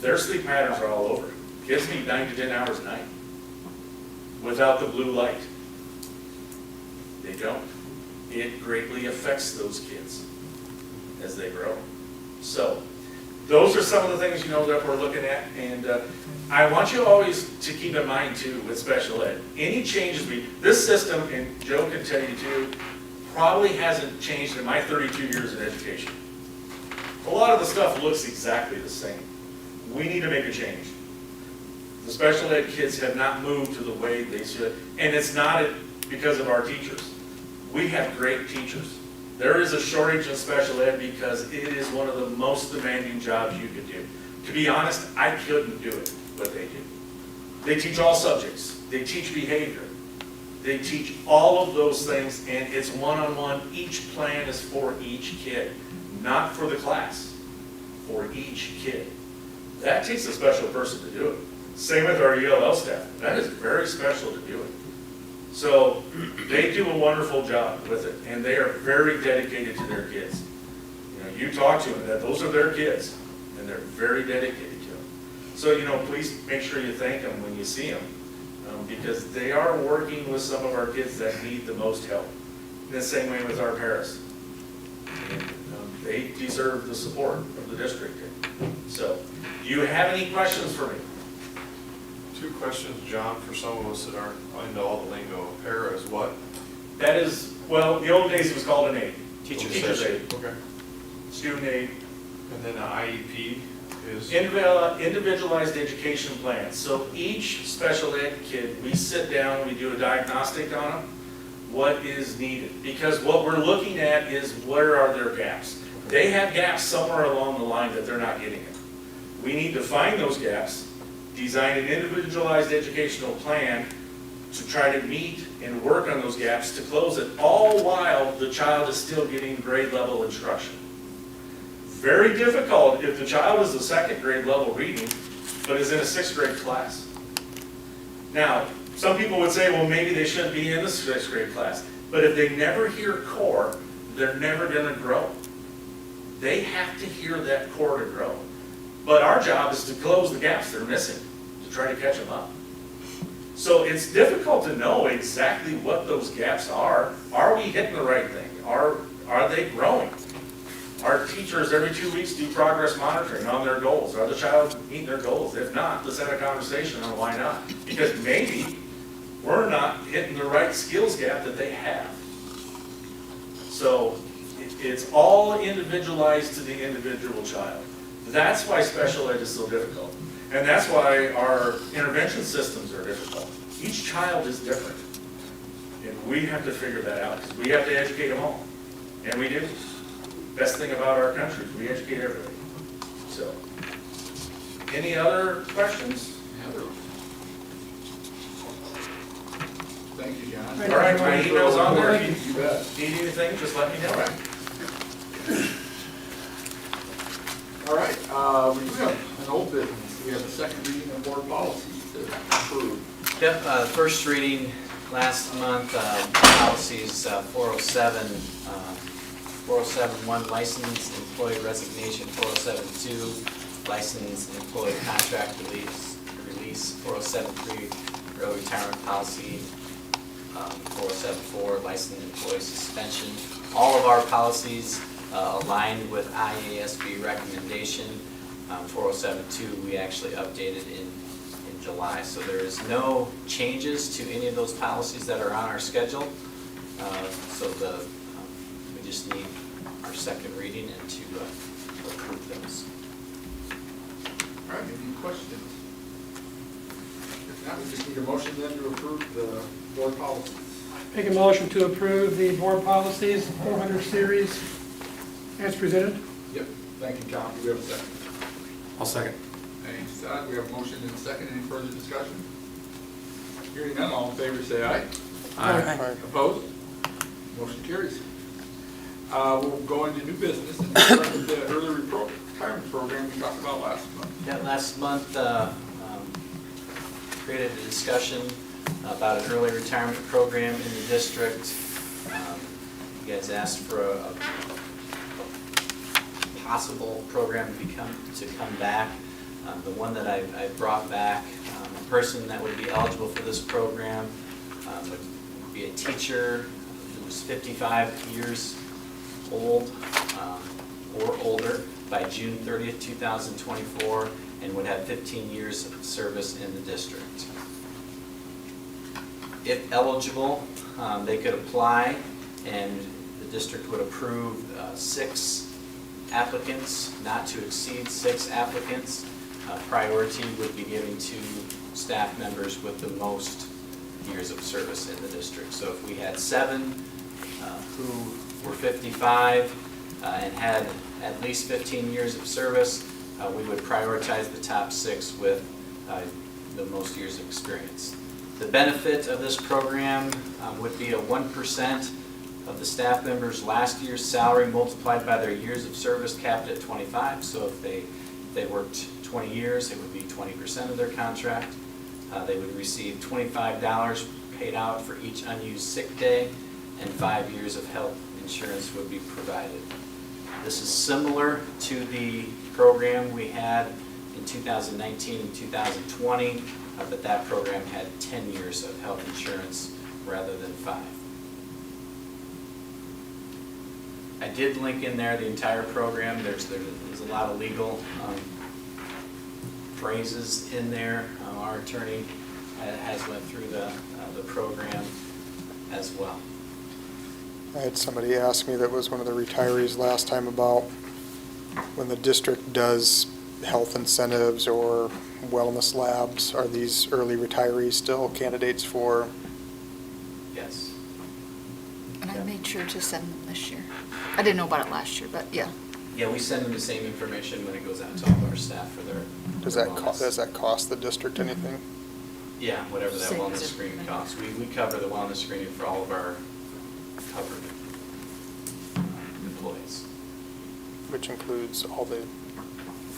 Their sleep patterns are all over. Kids need 9 to 10 hours a night without the blue light. They don't. It greatly affects those kids as they grow. So, those are some of the things, you know, that we're looking at, and I want you always to keep in mind too with special ed. Any changes this system, and Joe can tell you too, probably hasn't changed in my 32 years in education. A lot of the stuff looks exactly the same. We need to make a change. The special ed kids have not moved to the way they should, and it's not because of our teachers. We have great teachers. There is a shortage in special ed because it is one of the most demanding jobs you could do. To be honest, I couldn't do it, what they do. They teach all subjects. They teach behavior. They teach all of those things, and it's one-on-one. Each plan is for each kid, not for the class, for each kid. That takes a special person to do it. Same with our ELL staff. That is very special to do it. So they do a wonderful job with it, and they are very dedicated to their kids. You know, you talk to them, that those are their kids, and they're very dedicated to them. So, you know, please make sure you thank them when you see them, because they are working with some of our kids that need the most help. In the same way with our paras. And, they deserve the support of the district. So, do you have any questions for me? 2 questions, John, for some of us that aren't into all the lingo. Para is what? That is, well, the old days it was called an aid. Teacher's aid. Okay. Student aid. And then an IEP is? Individualized education plan. So each special ed kid, we sit down, we do a diagnostic on them, what is needed. Because what we're looking at is where are their gaps. They have gaps somewhere along the line that they're not getting it. We need to find those gaps, design an individualized educational plan to try to meet and work on those gaps to close it, all while the child is still getting grade level instruction. Very difficult if the child is a 2nd grade level reading, but is in a 6th grade class. Now, Some people would say, well, maybe they shouldn't be in the sixth grade class. But if they never hear core, they're never gonna grow. They have to hear that core to grow. But our job is to close the gaps they're missing, to try to catch them up. So it's difficult to know exactly what those gaps are. Are we hitting the right thing? Are they growing? Our teachers every 2 weeks do progress monitoring on their goals. Are the child meeting their goals? If not, let's have a conversation on why not. Because maybe we're not hitting the right skills gap that they have. So it's all individualized to the individual child. That's why special ed is so difficult. And that's why our intervention systems are difficult. Each child is different. And we have to figure that out, because we have to educate them all. And we do. Best thing about our country is we educate everybody. So, any other questions? Heather. Thank you, John. All right, my email's on there. If You bet. you need anything, just let me know. All right, we do have an old business. We have a second reading of board policies to approve. Yep, first reading last month, policies 407-1 licensed employee resignation, 407-2 licensed employee contract release, 407-3 early retirement policy, 407-4 licensed employee suspension. All of our policies aligned with IASB recommendation. 407-2 we actually updated in July. So there is no changes to any of those policies that are on our schedule. So we just need our second reading and to approve those. All right, any questions? If not, we just need a motion then to approve the board policies. Make a motion to approve the board policies, 400 series, as presented. Yep, thank you, Tom. Do we have a second? I'll second. Thanks, Todd. We have a motion and a second. Any further discussion? Hearing none, all in favor say aye. Aye. Opposed? Motion carries. We'll go into new business and start with the early retirement program we talked about last month. Yeah, last month created a discussion about an early retirement program in the district. You guys asked for a possible program to come back. The one that I brought back, a person that would be eligible for this program would be a teacher who was 55 years old or older by June 30th, 2024, and would have 15 years of service in the district. If eligible, they could apply, and the district would approve 6 applicants, not to exceed 6 applicants. Priority would be given to staff members with the most years of service in the district. So if we had 7 who were 55 and had at least 15 years of service, we would prioritize the top 6 with the most years of experience. The benefit of this program would be a 1% of the staff members' last year's salary multiplied by their years of service, capped at 25. So if they worked 20 years, it would be 20% of their contract. They would receive $25 paid out for each unused sick day, and 5 years of health insurance would be provided. This is similar to the program we had in 2019 and 2020, but that program had 10 years of health insurance rather than 5. I did link in there the entire program. There's a lot of legal phrases in there. Our attorney has went through the program as well. I had somebody ask me that was one of the retirees last time about when the district does health incentives or wellness labs, are these early retirees still candidates for? Yes. And I made sure to send them this year. I didn't know about it last year, but yeah. Yeah, we send them the same information when it goes out to all of our staff for their Does their that wellness. cost the district anything? Yeah, whatever that Same wellness as screening everybody. costs. We cover the wellness screening for all of our covered employees. Which includes all the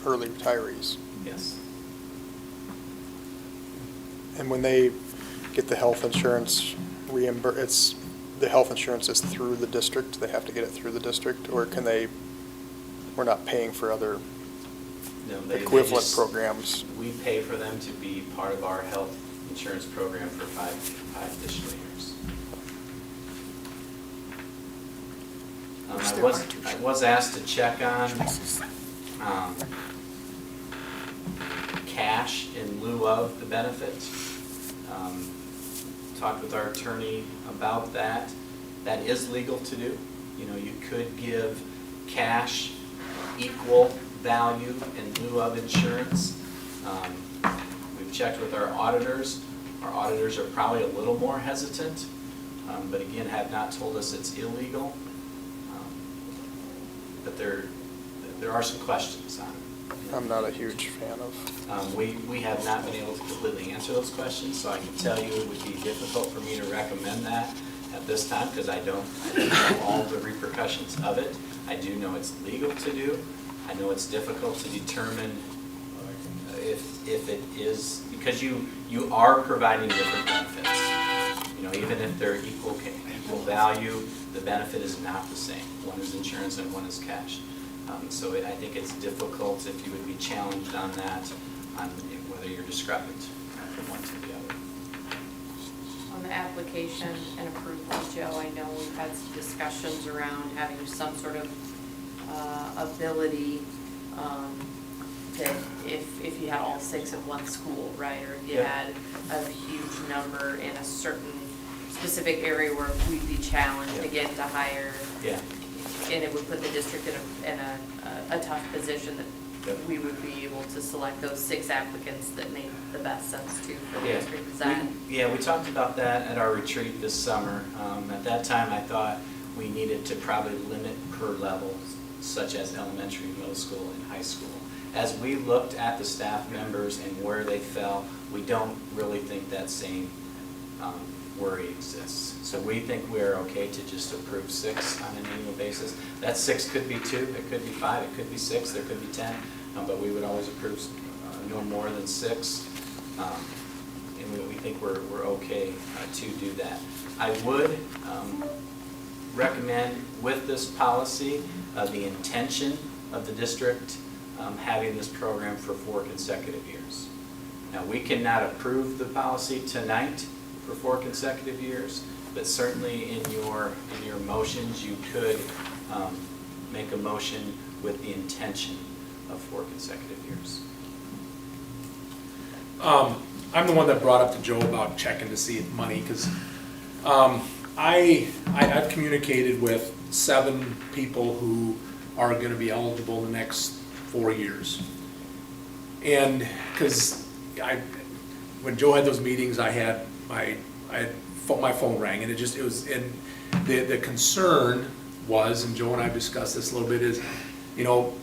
early retirees. Yes. And when they get the health insurance reimbursed? The health insurance is through the district, they have to get it through the district, or can they, we're not paying for other No, they equivalent just- programs? We pay for them to be part of our health insurance program for five additional years. Which there I was, are two I was asked to check on choices. um, cash in lieu of the benefit. Talked with our attorney about that. That is legal to do. You know, you could give cash equal value in lieu of insurance. We've checked with our auditors. Our auditors are probably a little more hesitant, but again, have not told us it's illegal. But there are some questions on it. I'm not a huge fan of. We have not been able to completely answer those questions, so I can tell you it would be difficult for me to recommend that at this time, because I don't know all the repercussions of it. I do know it's legal to do. I know it's difficult to determine if it is, because you are providing different benefits. You know, even if they're equal value, the benefit is not the same. One is insurance and one is cash. So I think it's difficult if you would be challenged on that, on whether you're discrepant from one to the other. On the application and approval, Joe, I know we've had some discussions around having some sort of ability that if you had all 6 at one school, right, or if you Yeah. had a huge number in a certain specific area where we'd be challenged Yeah. again to hire, Yeah. and it would put the district in a tough position that Yep. we would be able to select those 6 applicants that made the best sense too for the Yeah. district design. We talked about that at our retreat this summer. At that time, I thought we needed to probably limit per level, such as elementary, middle school, and high school. As we looked at the staff members and where they fell, we don't really think that same worry exists. So we think we're okay to just approve 6 on an annual basis. That 6 could be 2, it could be 5, it could be 6, there could be 10, but we would always approve no more than 6. And we think we're okay to do that. I would recommend with this policy, the intention of the district having this program for 4 consecutive years. Now, we cannot approve the policy tonight for 4 consecutive years, but certainly in your motions, you could make a motion with the intention of 4 consecutive years. I'm the one that brought up to Joe about checking to see if money, because I've communicated with 7 people who are going to be eligible the next 4 years. And because when Joe had those meetings, my phone rang, and the concern was, and Joe and I discussed this a little bit, is,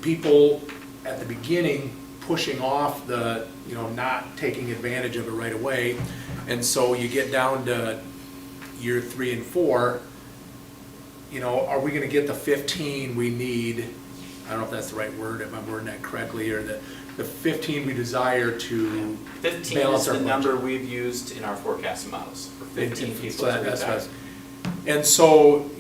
people at the beginning pushing off not taking advantage of it right away, and so you get down to year 3 and 4, are we gonna get the 15 we need? I don't know if that's the right word, if I'm wording that correctly, or the 15 we desire to 15 balance is our the budget. number we've used in our forecasting models, for 15 people So to that's retire. what- And so,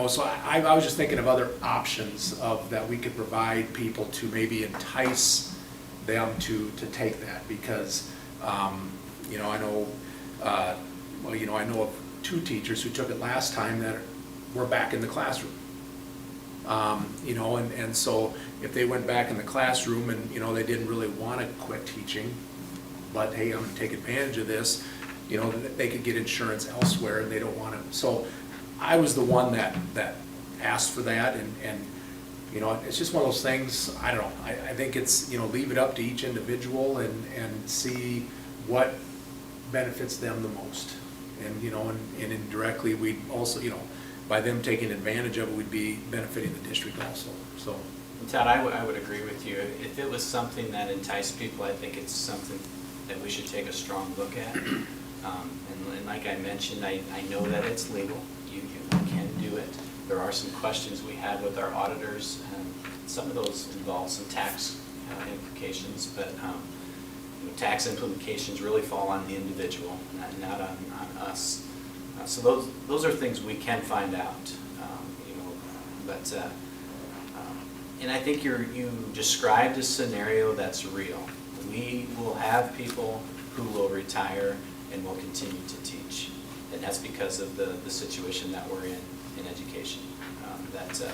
so I was just thinking of other options that we could provide people to maybe entice them to take that, because, I know, I know of 2 teachers who took it last time that were back in the classroom. And so if they went back in the classroom and, they didn't really want to quit teaching, but hey, I'm gonna take advantage of this, they could get insurance elsewhere and they don't want to. So I was the one that asked for that, and it's just one of those things, I don't know, I think it's, leave it up to each individual and see what benefits them the most. And, and indirectly, we'd also, by them taking advantage of it, we'd be benefiting the district also, so. Todd, I would agree with you. If it was something that enticed people, I think it's something that we should take a strong look at. And like I mentioned, I know that it's legal. You can do it. There are some questions we had with our auditors, and some of those involve some tax implications, but tax implications really fall on the individual, not on us. So those are things we can find out, but, and I think you described a scenario that's real. We will have people who will retire and will continue to teach. And that's because of the situation that we're in education.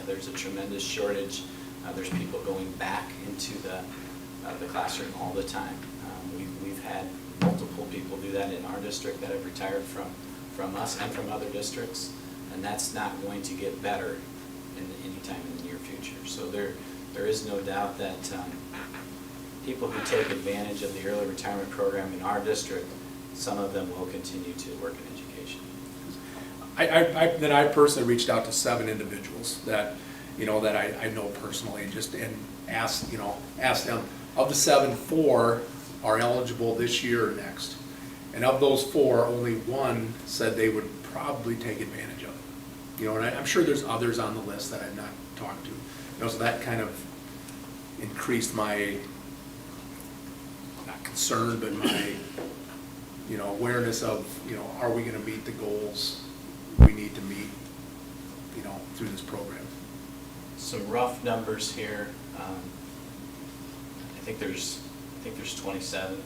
There's a tremendous shortage. There's people going back into the classroom all the time. We've had multiple people do that in our district that have retired from us and from other districts, and that's not going to get better anytime in the near future. So there is no doubt that people who take advantage of the early retirement program in our district, some of them will continue to work in education. I personally reached out to 7 individuals that, that I know personally, and asked them, of the 7, 4 are eligible this year or next. And of those 4, only 1 said they would probably take advantage of it. And I'm sure there's others on the list that I've not talked to. So that kind of increased my, not concern, but my, awareness of, are we gonna meet the goals we need to meet, through this program. Some rough numbers here. I think there's 27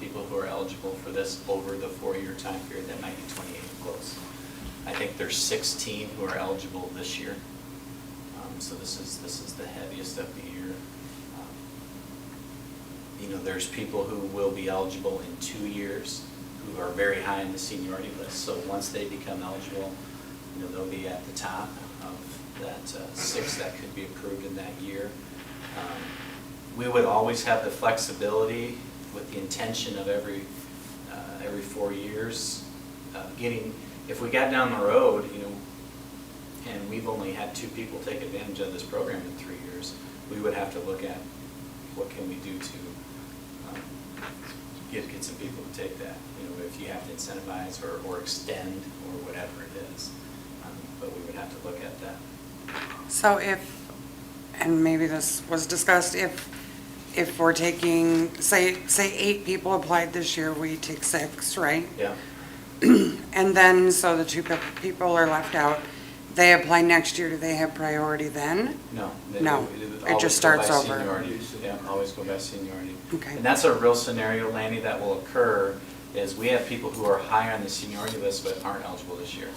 people who are eligible for this over the 4-year time period. That might be 28 close. I think there's 16 who are eligible this year. So this is the heaviest of the year. There's people who will be eligible in 2 years who are very high in the seniority list. So once they become eligible, they'll be at the top of that 6 that could be approved in that year. We would always have the flexibility with the intention of every 4 years if we got down the road, and we've only had 2 people take advantage of this program in 3 years, we would have to look at what can we do to get some people to take that. If you have to incentivize or extend or whatever it is, but we would have to look at that. So and maybe this was discussed, if we're taking, say 8 people applied this year, we take 6, right? Yeah. And then, so the 2 people are left out, they apply next year, do they have priority then? No. No, it always just starts go by over. seniority. Yeah, always go by seniority. Okay. And that's a real scenario, Lanny, that will occur, is we have people who are high on the seniority list but aren't eligible this year.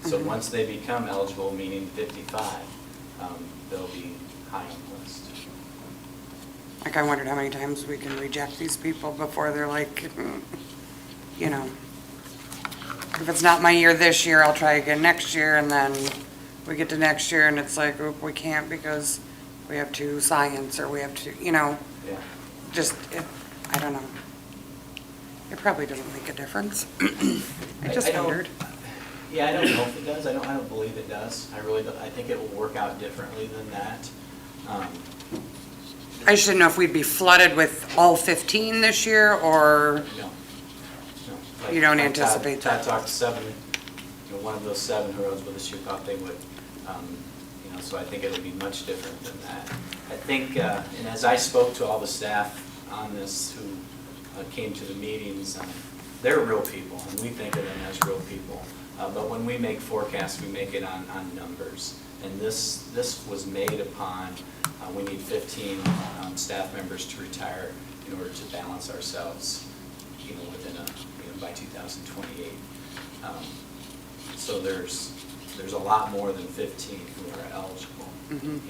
So Mhm. once they become eligible, meaning 55, they'll be high on the list. Like, I wondered how many times we can reject these people before they're like, if it's not my year this year, I'll try again next year, and then we get to next year and it's like, oop, we can't because we have 2 science, or we have 2, Yeah. I don't know. It probably doesn't make a difference. I just don't- wondered. Yeah, I don't know if it does. I don't believe it does. I really don't. I think it will work out differently than that. I just didn't know if we'd be flooded with all 15 this year, or, No. You don't Like anticipate Todd that? talked to 7, one of those 7 who rose with us, you thought they would. So I think it'll be much different than that. I think, and as I spoke to all the staff on this who came to the meetings, they're real people, and we think of them as real people. But when we make forecasts, we make it on numbers. And this was made upon, we need 15 staff members to retire in order to balance ourselves, within by 2028. So there's a lot more than 15 who are eligible. Mhm.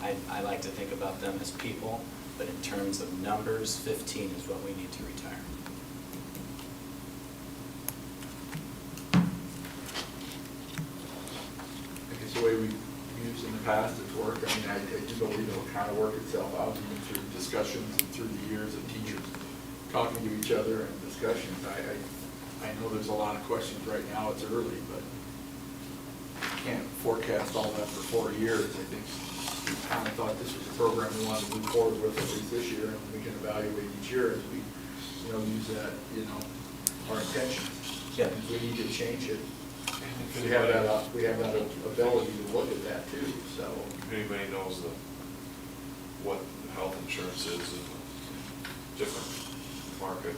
And I like to think about them as people, but in terms of numbers, 15 is what we need to retire. I guess the way we've used in the past, it's worked. I do believe it'll kind of work itself out even through discussions and through the years of teachers talking to each other and discussions. I know there's a lot of questions right now, it's early, but can't forecast all that for 4 years. I think we kind of thought this was a program we wanted to move forward with at least this year, and we can evaluate each year as we, use that, our intentions. Yeah. If we need to change it, we have that ability to look at that too, so. If anybody knows what health insurance is, different market,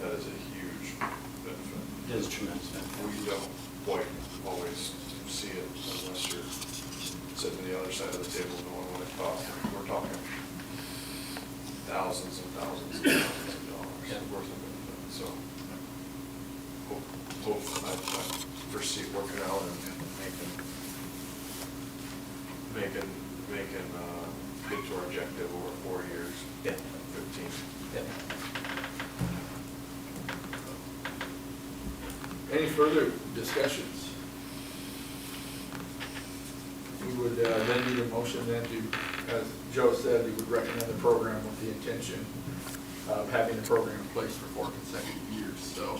that is a huge benefit. It is tremendous benefit. We don't quite always see it unless you're sitting on the other side of the table knowing what it costs. We're talking thousands and thousands and thousands of dollars worth of benefit. So hope I foresee it working out and making get to our objective over 4 years. Yeah. 15. Yeah. Any further discussions? We would then need a motion then to, as Joe said, we would recommend the program with the intention of having the program in place for 4 consecutive years, so.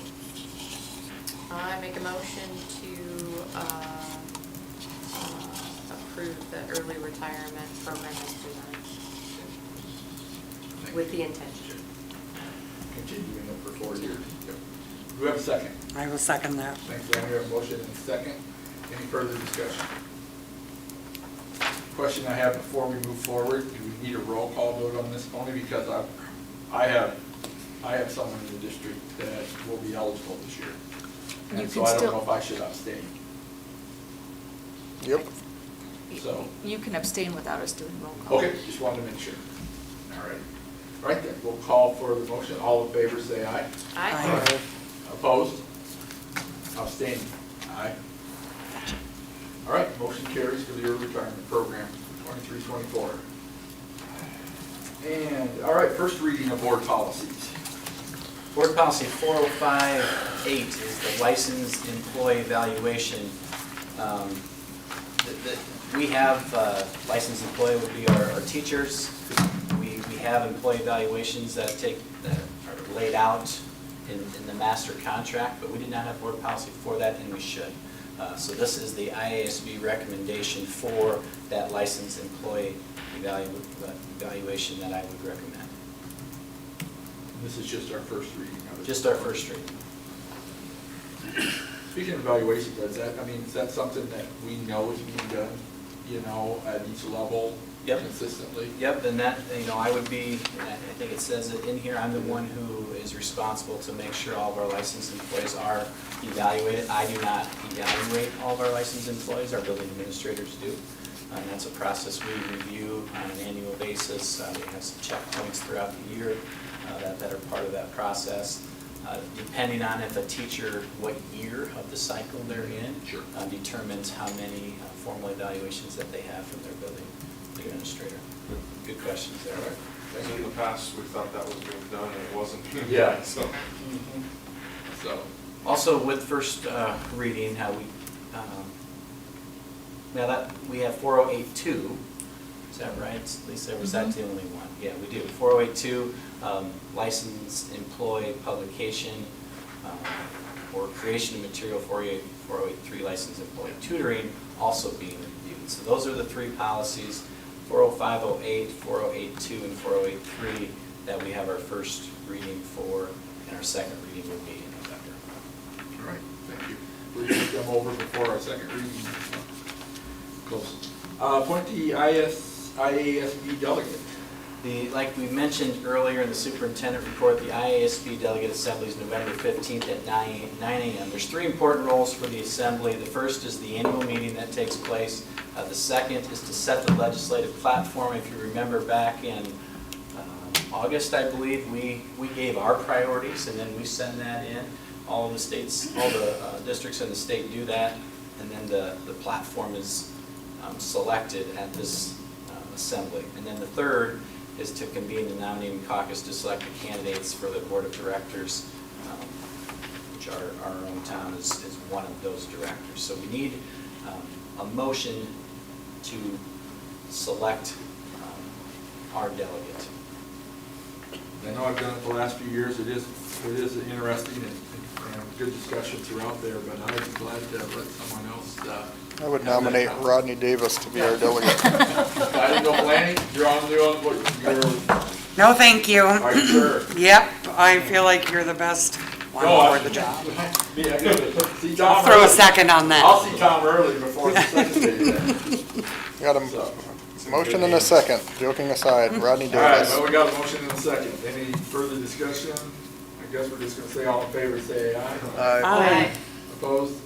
I make a motion to approve the early retirement program as presented, with the intention. Continuing it for 4 years. Yep. Do we have a second? I will second that. Thanks, Dan. We have a motion and a second. Any further discussion? Question I have before we move forward, do we need a roll call vote on this? Only because I have someone in the district that will be eligible this year. You And so can I don't still- know if I should abstain. Yep. So, You can abstain without us doing roll call. okay, just wanted to make sure. All right. All right then, we'll call for the motion. All in favor, say aye. Aye. Opposed? Abstained? Aye. All right, motion carries for the early retirement program, 23-24. And, all right, first reading of board policies. Board policy 4058 is the licensed employee evaluation. We have licensed employee would be our teachers. We have employee evaluations that are laid out in the master contract, but we did not have board policy for that, and we should. So this is the IASB recommendation for that licensed employee evaluation that I would recommend. This is just our first reading of it. Just our first reading. Speaking of evaluation, is that something that we know is being done, at each level Yep. consistently? Yep, and that, I would be, and I think it says it in here, I'm the one who is responsible to make sure all of our licensed employees are evaluated. I do not evaluate all of our licensed employees, our building administrators do. And that's a process we review on an annual basis. We have some checkpoints throughout the year that are part of that process. Depending on if a teacher, what year of the cycle they're in, Sure. Determines how many formal evaluations that they have from their building administrator. Good questions there. And in the past, we thought that was being done and it wasn't being Yeah. done, so. So, Also with first reading, how we, now that, we have 4082, is that right, Lisa, or was that the only one? Yeah, we do, 4082, licensed employee publication, or creation of material, 4083 licensed employee tutoring, also being reviewed. So those are the three policies, 40508, 4082, and 4083, that we have our first reading for, and our second reading will be in November. all right, thank you. We'll take them over before our second reading. Close. Appoint the IASB delegate. Like we mentioned earlier in the superintendent report, the IASB delegate assembly is November 15th at 9 a.m. There's three important roles for the assembly. The first is the annual meeting that takes place. The second is to set the legislative platform. If you remember back in August, I believe, we gave our priorities and then we send that in. All the states, all the districts in the state do that, and then the platform is selected at this assembly. And then the third is to convene the nominating caucus to select the candidates for the board of directors, which our own town is one of those directors. So we need a motion to select our delegate. I know I've done it the last few years. It is interesting and good discussion throughout there, but I'd be glad to let someone else. I would nominate Rodney Davis to be our delegate. I didn't go planning. You're on what No, thank you. are you sure? Yep, I feel like you're the best one No, for the job. Yeah, I gotta see Tom I'll throw a early. second on I'll that. see Tom early before the second day then. Got him. So, Motion and a second, joking aside, Rodney All right, Davis. well, we got a motion and a second. Any further discussion? I guess we're just gonna say all in favor, say aye. Aye. Opposed?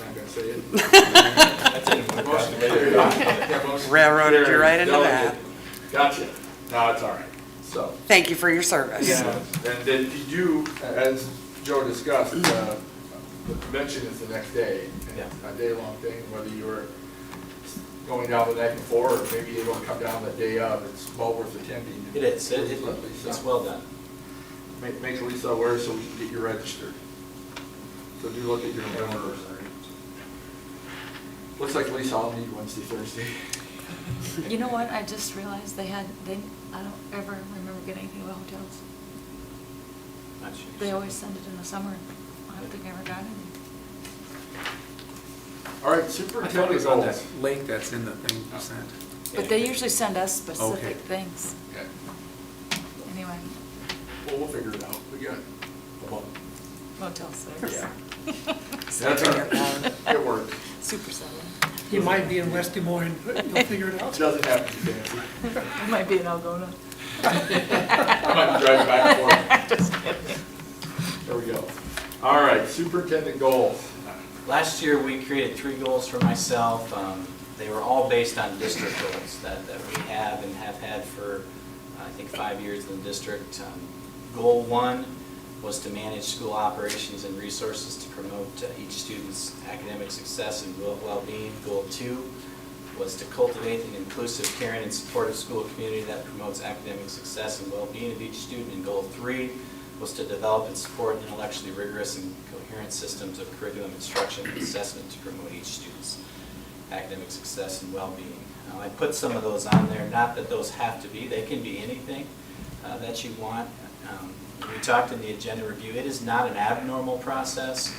I'm not gonna say it. That's it. Motion carried. Yeah, motion Railroaded you carried. right into Delegate. that. Gotcha. No, it's all right. So, Thank you for your service. yeah, and then you do, as Joe discussed, the convention is the next day. And it's a day-long thing, whether you're going down the night before, or maybe you're gonna come down the day of, it's well worth attending. It is, Let Lisa- it's well done. Make Lisa aware so we can get you registered. So do look at your calendar. Looks like Lisa, I'll need Wednesday, Thursday. You know what, I just realized I don't ever remember getting anything about hotels. Not sure. They always send it in the summer. I don't think I ever got any. All right, I thought it superintendent was on goals. that link that's in the thing you sent. But they usually send us Okay. specific things. Okay. Anyway, Well, we'll figure it out. We got a month. motel service. Yeah. That's all right. It works. Super seven. You might be in West Des Moines, but you'll figure it It out. doesn't have to be fancy. It might be in Algona. I might be driving back and forth. Just kidding. There we go. All right, superintendent goals. Last year, we created 3 goals for myself. They were all based on district goals that we have and have had for, I think, 5 years in the district. Goal 1 was to manage school operations and resources to promote each student's academic success and well-being. Goal 2 was to cultivate an inclusive, caring, and supportive school community that promotes academic success and well-being of each student. And Goal 3 was to develop and support intellectually rigorous and coherent systems of curriculum instruction and assessment to promote each student's academic success and well-being. I put some of those on there, not that those have to be, they can be anything that you want. We talked in the agenda review, it is not an abnormal process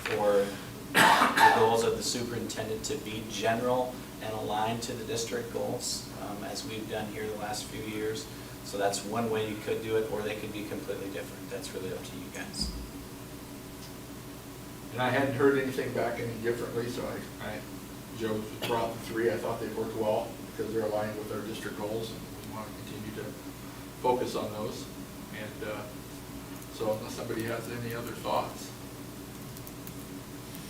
for the goals of the superintendent to be general and aligned to the district goals, as we've done here the last few years. So that's one way you could do it, or they could be completely different. That's really up to you guys. And I hadn't heard anything back any differently, so Joe brought the 3. I thought they worked well because they're aligned with our district goals, and we want to continue to focus on those. And so unless somebody has any other thoughts.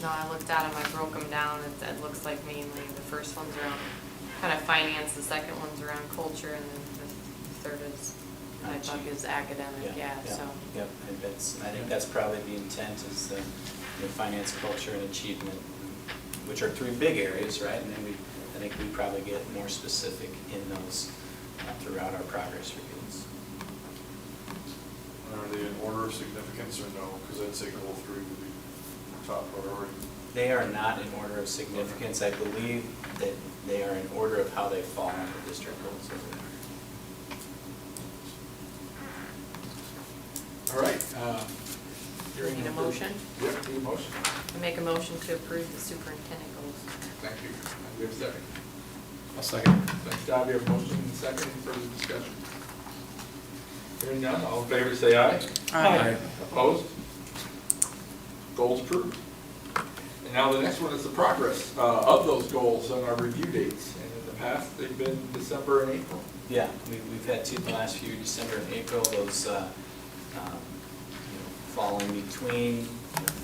No, I looked at them, I broke them down, it looks like mainly the first one's around kind of finance, the second one's around culture, and then the third is, I thought is academic, yeah, so. Yep, and I think that's probably the intent is the finance, culture, and achievement, which are 3 big areas, right? And then I think we probably get more specific in those throughout our progress reviews. Are they in order of significance or no? Because I'd say goal 3 would be top priority. They are not in order of significance. I believe that they are in order of how they fall under district goals over there. All right. Do we need a motion? Yep, need a motion. I make a motion to approve the superintendent goals. Thank you. We have a second. A second. Thanks, Todd. We have a motion and a second. Any further discussion? Hearing none, all in favor say aye. Aye. Opposed? Goals approved. And now the next one is the progress of those goals and our review dates. And in the past, they've been December and April. Yeah, we've had 2 the last few, December and April. Those fall in between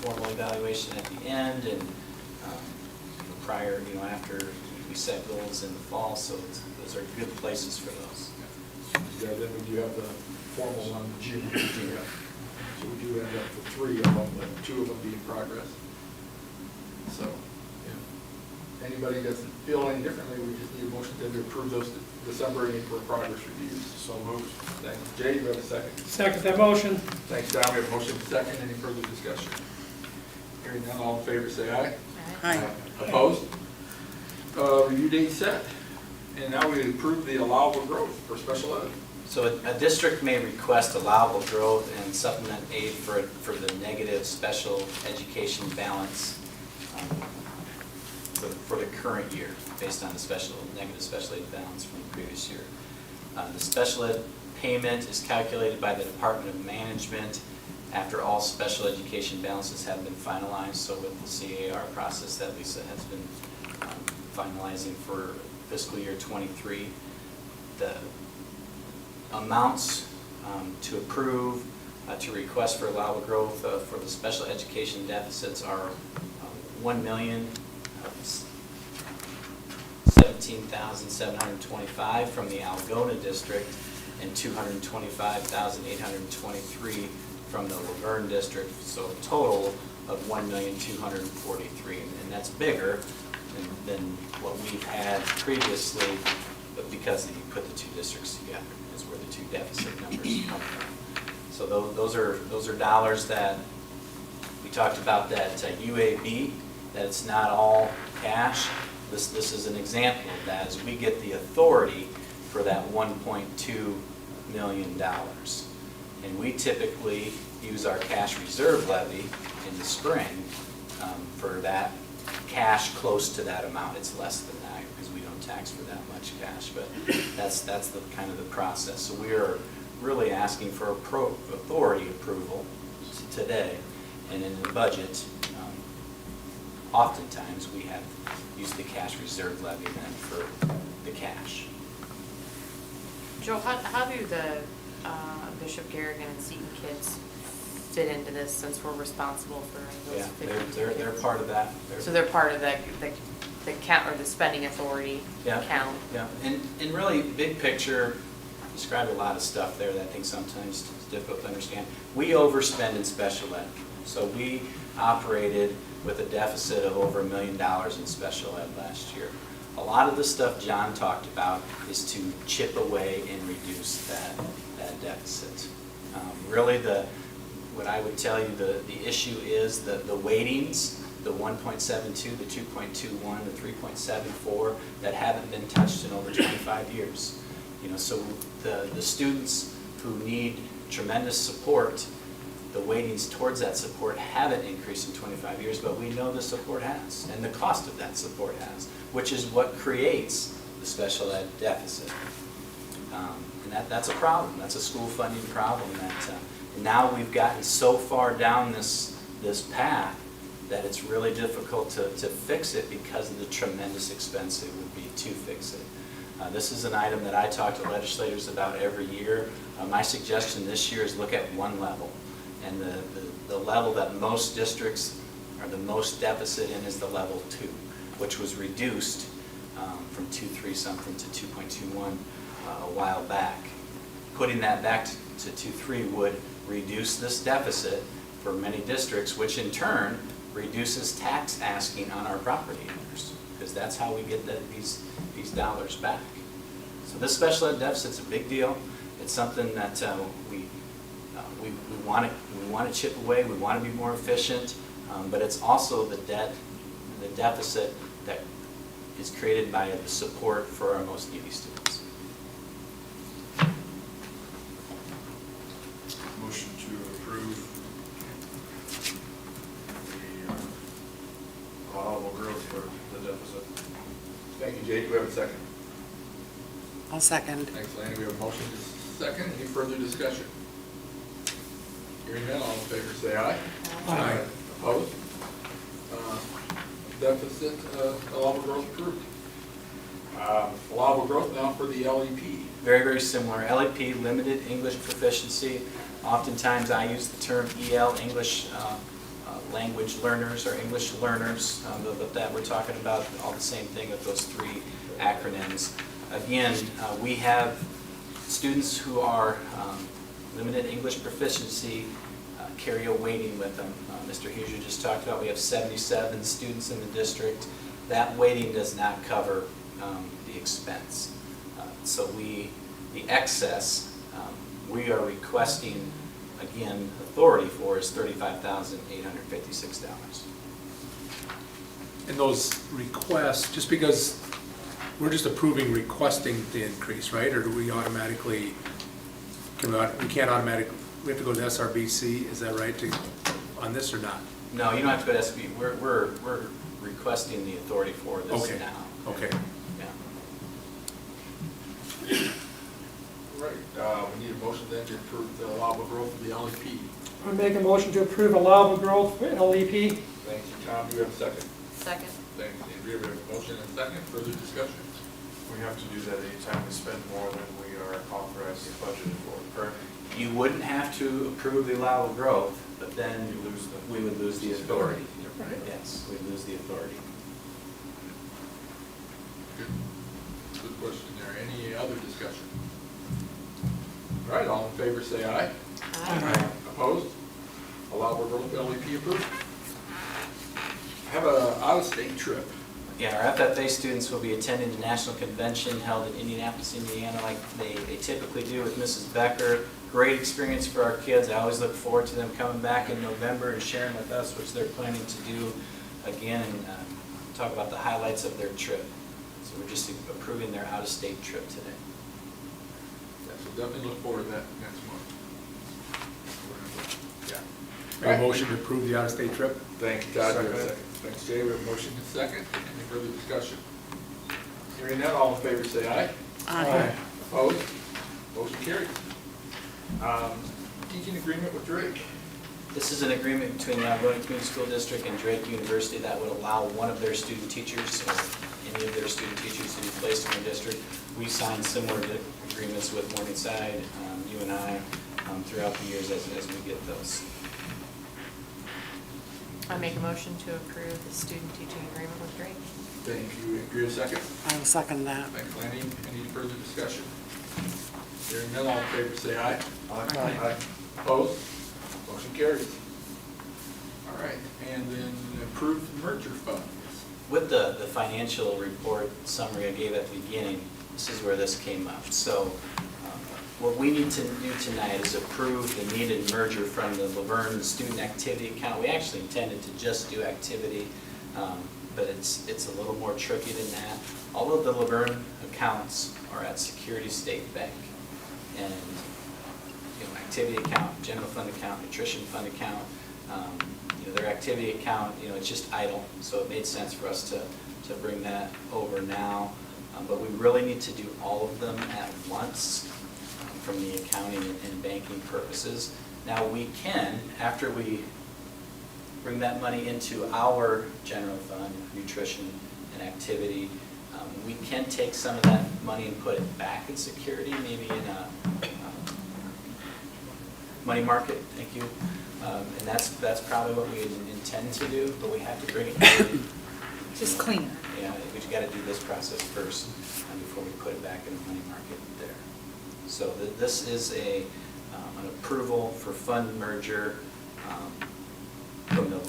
formal evaluation at the end and prior, after we set goals in the fall. So those are good places for those. Yeah, then we do have the formal one in June. So we do end up with 3 of them, but 2 of them being progress. So, yeah. Anybody doesn't feel any differently, we just need a motion to approve those December and April progress reviews. So moved. Thanks. Jay, you have a second? Second that motion. Thanks, Don. We have a motion and a second. Any further discussion? Hearing none, all in favor say aye. Aye. Opposed? Review date set. And now we approve the allowable growth for special ed. So a district may request allowable growth and supplement aid for the negative special education balance for the current year, based on the negative special ed balance from the previous year. The special ed payment is calculated by the Department of Management after all special education balances have been finalized. So with the CAR process that Lisa has been finalizing for fiscal year '23. The amounts to approve, to request for allowable growth for the special education deficits are $1,017,725 from the Algona district and $225,823 from the Laverne district, so a total of $1,243,000, and that's bigger than what we've had previously, but because you put the two districts together is where the two deficit numbers come from. So those are dollars that we talked about, that UAB, that it's not all cash. This is an example of that, as we get the authority for that $1.2 million. And we typically use our cash reserve levy in the spring for that cash close to that amount. It's less than that because we don't tax for that much cash, but that's the kind of the process. So we are really asking for authority approval today, and in the budget, oftentimes we have used the cash reserve levy then for the cash. Joe, how do the Bishop Garrigan and Seton kids fit into this, since we're responsible for those 52 They're kids? part of that. So they're part of the count, or the spending authority count? Yeah, and really, big picture, described a lot of stuff there that I think sometimes is difficult to understand. We overspend in special ed. So we operated with a deficit of over $1 million in special ed last year. A lot of the stuff John talked about is to chip away and reduce that deficit. Really, what I would tell you, the issue is the weightings, the 1.72, the 2.21, the 3.74, that haven't been touched in over 25 years. So the students who need tremendous support, the weightings towards that support haven't increased in 25 years, but we know the support has, and the cost of that support has, which is what creates the special ed deficit. And that's a problem. That's a school funding problem. That now we've gotten so far down this path that it's really difficult to fix it because of the tremendous expense it would be to fix it. This is an item that I talk to legislators about every year. My suggestion this year is look at one level. And the level that most districts are the most deficit in is the level 2, which was reduced from 2.3 something to 2.21 a while back. Putting that back to 2.3 would reduce this deficit for many districts, which in turn reduces tax asking on our property owners, because that's how we get these dollars back. So this special ed deficit's a big deal. It's something that we want to chip away. We want to be more efficient, but it's also the deficit that is created by the support for our most needy students. Motion to approve the allowable growth for the deficit. Thank you, Jay. Do we have a second? I'll second. Thanks, Lanny. We have a motion to second. Any further discussion? Hearing none, all in favor say aye. Aye. Opposed? Deficit allowable growth approved. Allowable growth now for the LEP. Very, very similar. LEP, limited English proficiency. Oftentimes I use the term EL, English language learners or English learners, but that we're talking about all the same thing with those three acronyms. Again, we have students who are limited English proficiency carry a weighting with them. Mr. Huger just talked about we have 77 students in the district. That weighting does not cover the expense. So the excess, we are requesting, again, authority for is $35,856. And those requests, just because we're just approving requesting the increase, right? Or do we automatically, we can't automatically, we have to go to SRBC, is that right, on this or not? No, you don't have to go to SB. We're requesting the authority for this Okay. now. Okay. Yeah. Right. We need a motion then to approve the allowable growth of the LEP. I make a motion to approve allowable growth for LEP. Thank you, Tom. Do we have a second? Second. Thanks, Andrea. We have a motion and a second. Further discussion? We have to do that anytime we spend more than we are authorized to budget for, correct? You wouldn't have to approve the allowable growth, but then we would lose the authority. Right. Yes, we'd lose the authority. Good question there. Any other discussion? All right, all in favor say aye. Aye. Opposed? Allowable growth LEP approved. I have a out-of-state trip. Yeah, our FFA students will be attending the national convention held in Indianapolis, Indiana, like they typically do with Mrs. Becker. Great experience for our kids. I always look forward to them coming back in November and sharing with us, which they're planning to do again, and talk about the highlights of their trip. So we're just approving their out-of-state trip today. Yeah, so definitely look forward to that next month. Yeah. Make a motion to approve the out-of-state trip? Thank you, Todd. We have a Second. second. Thanks, Jay. We have a motion and a second. Any further discussion? Hearing none, all in favor say aye. Aye. Opposed? Motion carried. Teaching agreement with Drake. This is an agreement between the Algonquin Community School District and Drake University that would allow one of their student teachers or any of their student teachers to be placed in the district. We signed similar agreements with Morningside, you and I, throughout the years as we get those. I make a motion to approve the student teaching agreement with Drake. Thank you. Agree a second? I will second that. Thanks, Lanny. Any further discussion? Hearing none, all in favor say aye. Aye. Opposed? Motion carries. All right, and then approved merger funds. With the financial report summary I gave at the beginning, this is where this came up. So what we need to do tonight is approve the needed merger from the Laverne student activity account. We actually intended to just do activity, but it's a little more tricky than that. All of the Laverne accounts are at Security State Bank. And activity account, general fund account, nutrition fund account, their activity account, it's just idle. So it made sense for us to bring that over now. But we really need to do all of them at once from the accounting and banking purposes. Now we can, after we bring that money into our general fund, nutrition and activity, we can take some of that money and put it back in security, maybe in a money market, thank you. And that's probably what we intend to do, but we have to bring it. Just cleaner. Yeah, we got to do this process first before we put it back in the money market there. So this is an approval for fund merger from the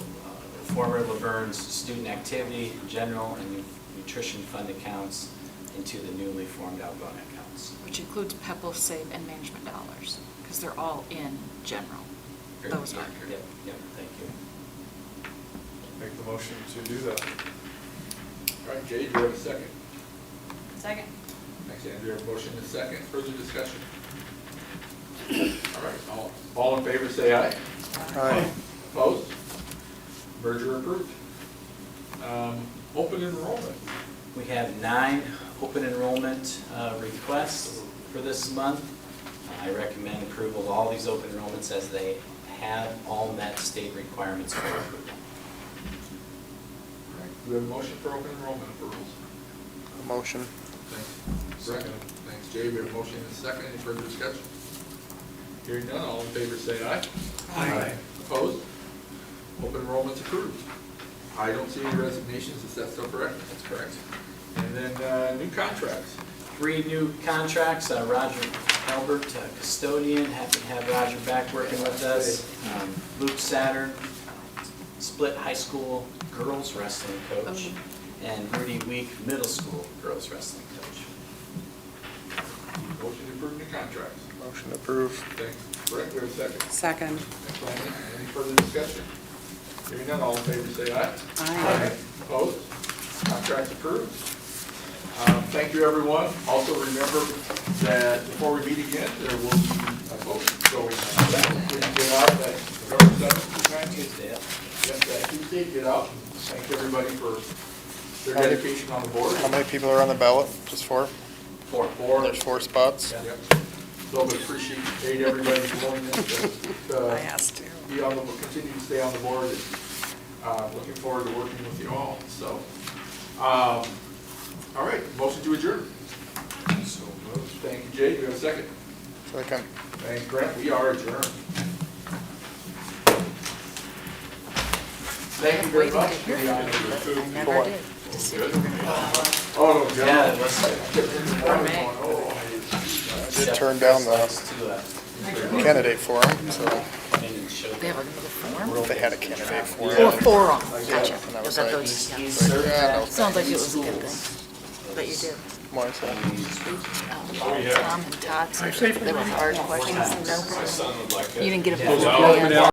former Laverne's student activity, general, and nutrition fund accounts into the newly formed Algona accounts. Which includes PEPAL, SAVE, and management dollars, because they're all in general. Very Those are. accurate. Yep, thank you. Make the motion to do that. All right, Jay, do you have a second? Second. Thanks, Andrew. A motion and a second. Further discussion? All right, all in favor say aye. Aye. Opposed? Merger approved. Open enrollment. We have 9 open enrollment requests for this month. I recommend approval of all these open enrollments as they have all met state requirements for approval. All right, do we have a motion for open enrollment approvals? Motion. Thanks. Second. Thanks, Jay. We have a motion and a second. Any further discussion? Hearing none, all in favor say aye. Aye. Opposed? Open enrollment's approved. I don't see any resignations. Is that still correct? That's correct. And then new contracts. 3 new contracts, Roger Albert, custodian, happy to have Roger back working with us. Luke Saturn, split high school girls wrestling coach. And Rudy Week, middle school girls wrestling coach. Motion to approve new contracts. Motion approved. Thanks. Brett, we have a second. Second. Thanks, Landon. Any further discussion? Hearing none, all in favor say aye. Aye. Opposed? Contracts approved. Thank you, everyone. Also remember that before we meet again, there will be a vote going on. Please get out that November 7th, Tuesday, yeah. yes, that Tuesday, get out. Thank everybody for their dedication on the board. How many people are on the ballot? Just 4? 4. There's 4 spots? Yep. So we appreciate everybody's willingness to I asked to. be on the, continue to stay on the board. Looking forward to working with you all. So, all right, motion to adjourn. So moved. Thank you, Jay. Do we have a second? Second. Thanks, Brent. We are adjourned. Thank you very Waiting to much. hear Yeah, I from know you, the but I food. never did. To see if you were gonna Oh, no, John. Yeah, it was. Oh, I did turn down the candidate for him, so They have another form? they had a candidate for Oh, him. forum, gotcha. And I was That like, goes together. like, yeah, no, Sounds like it was a good thing, that you did. why is that? Tom and Todd said they were hard questions, no, My son would like that. you didn't get a full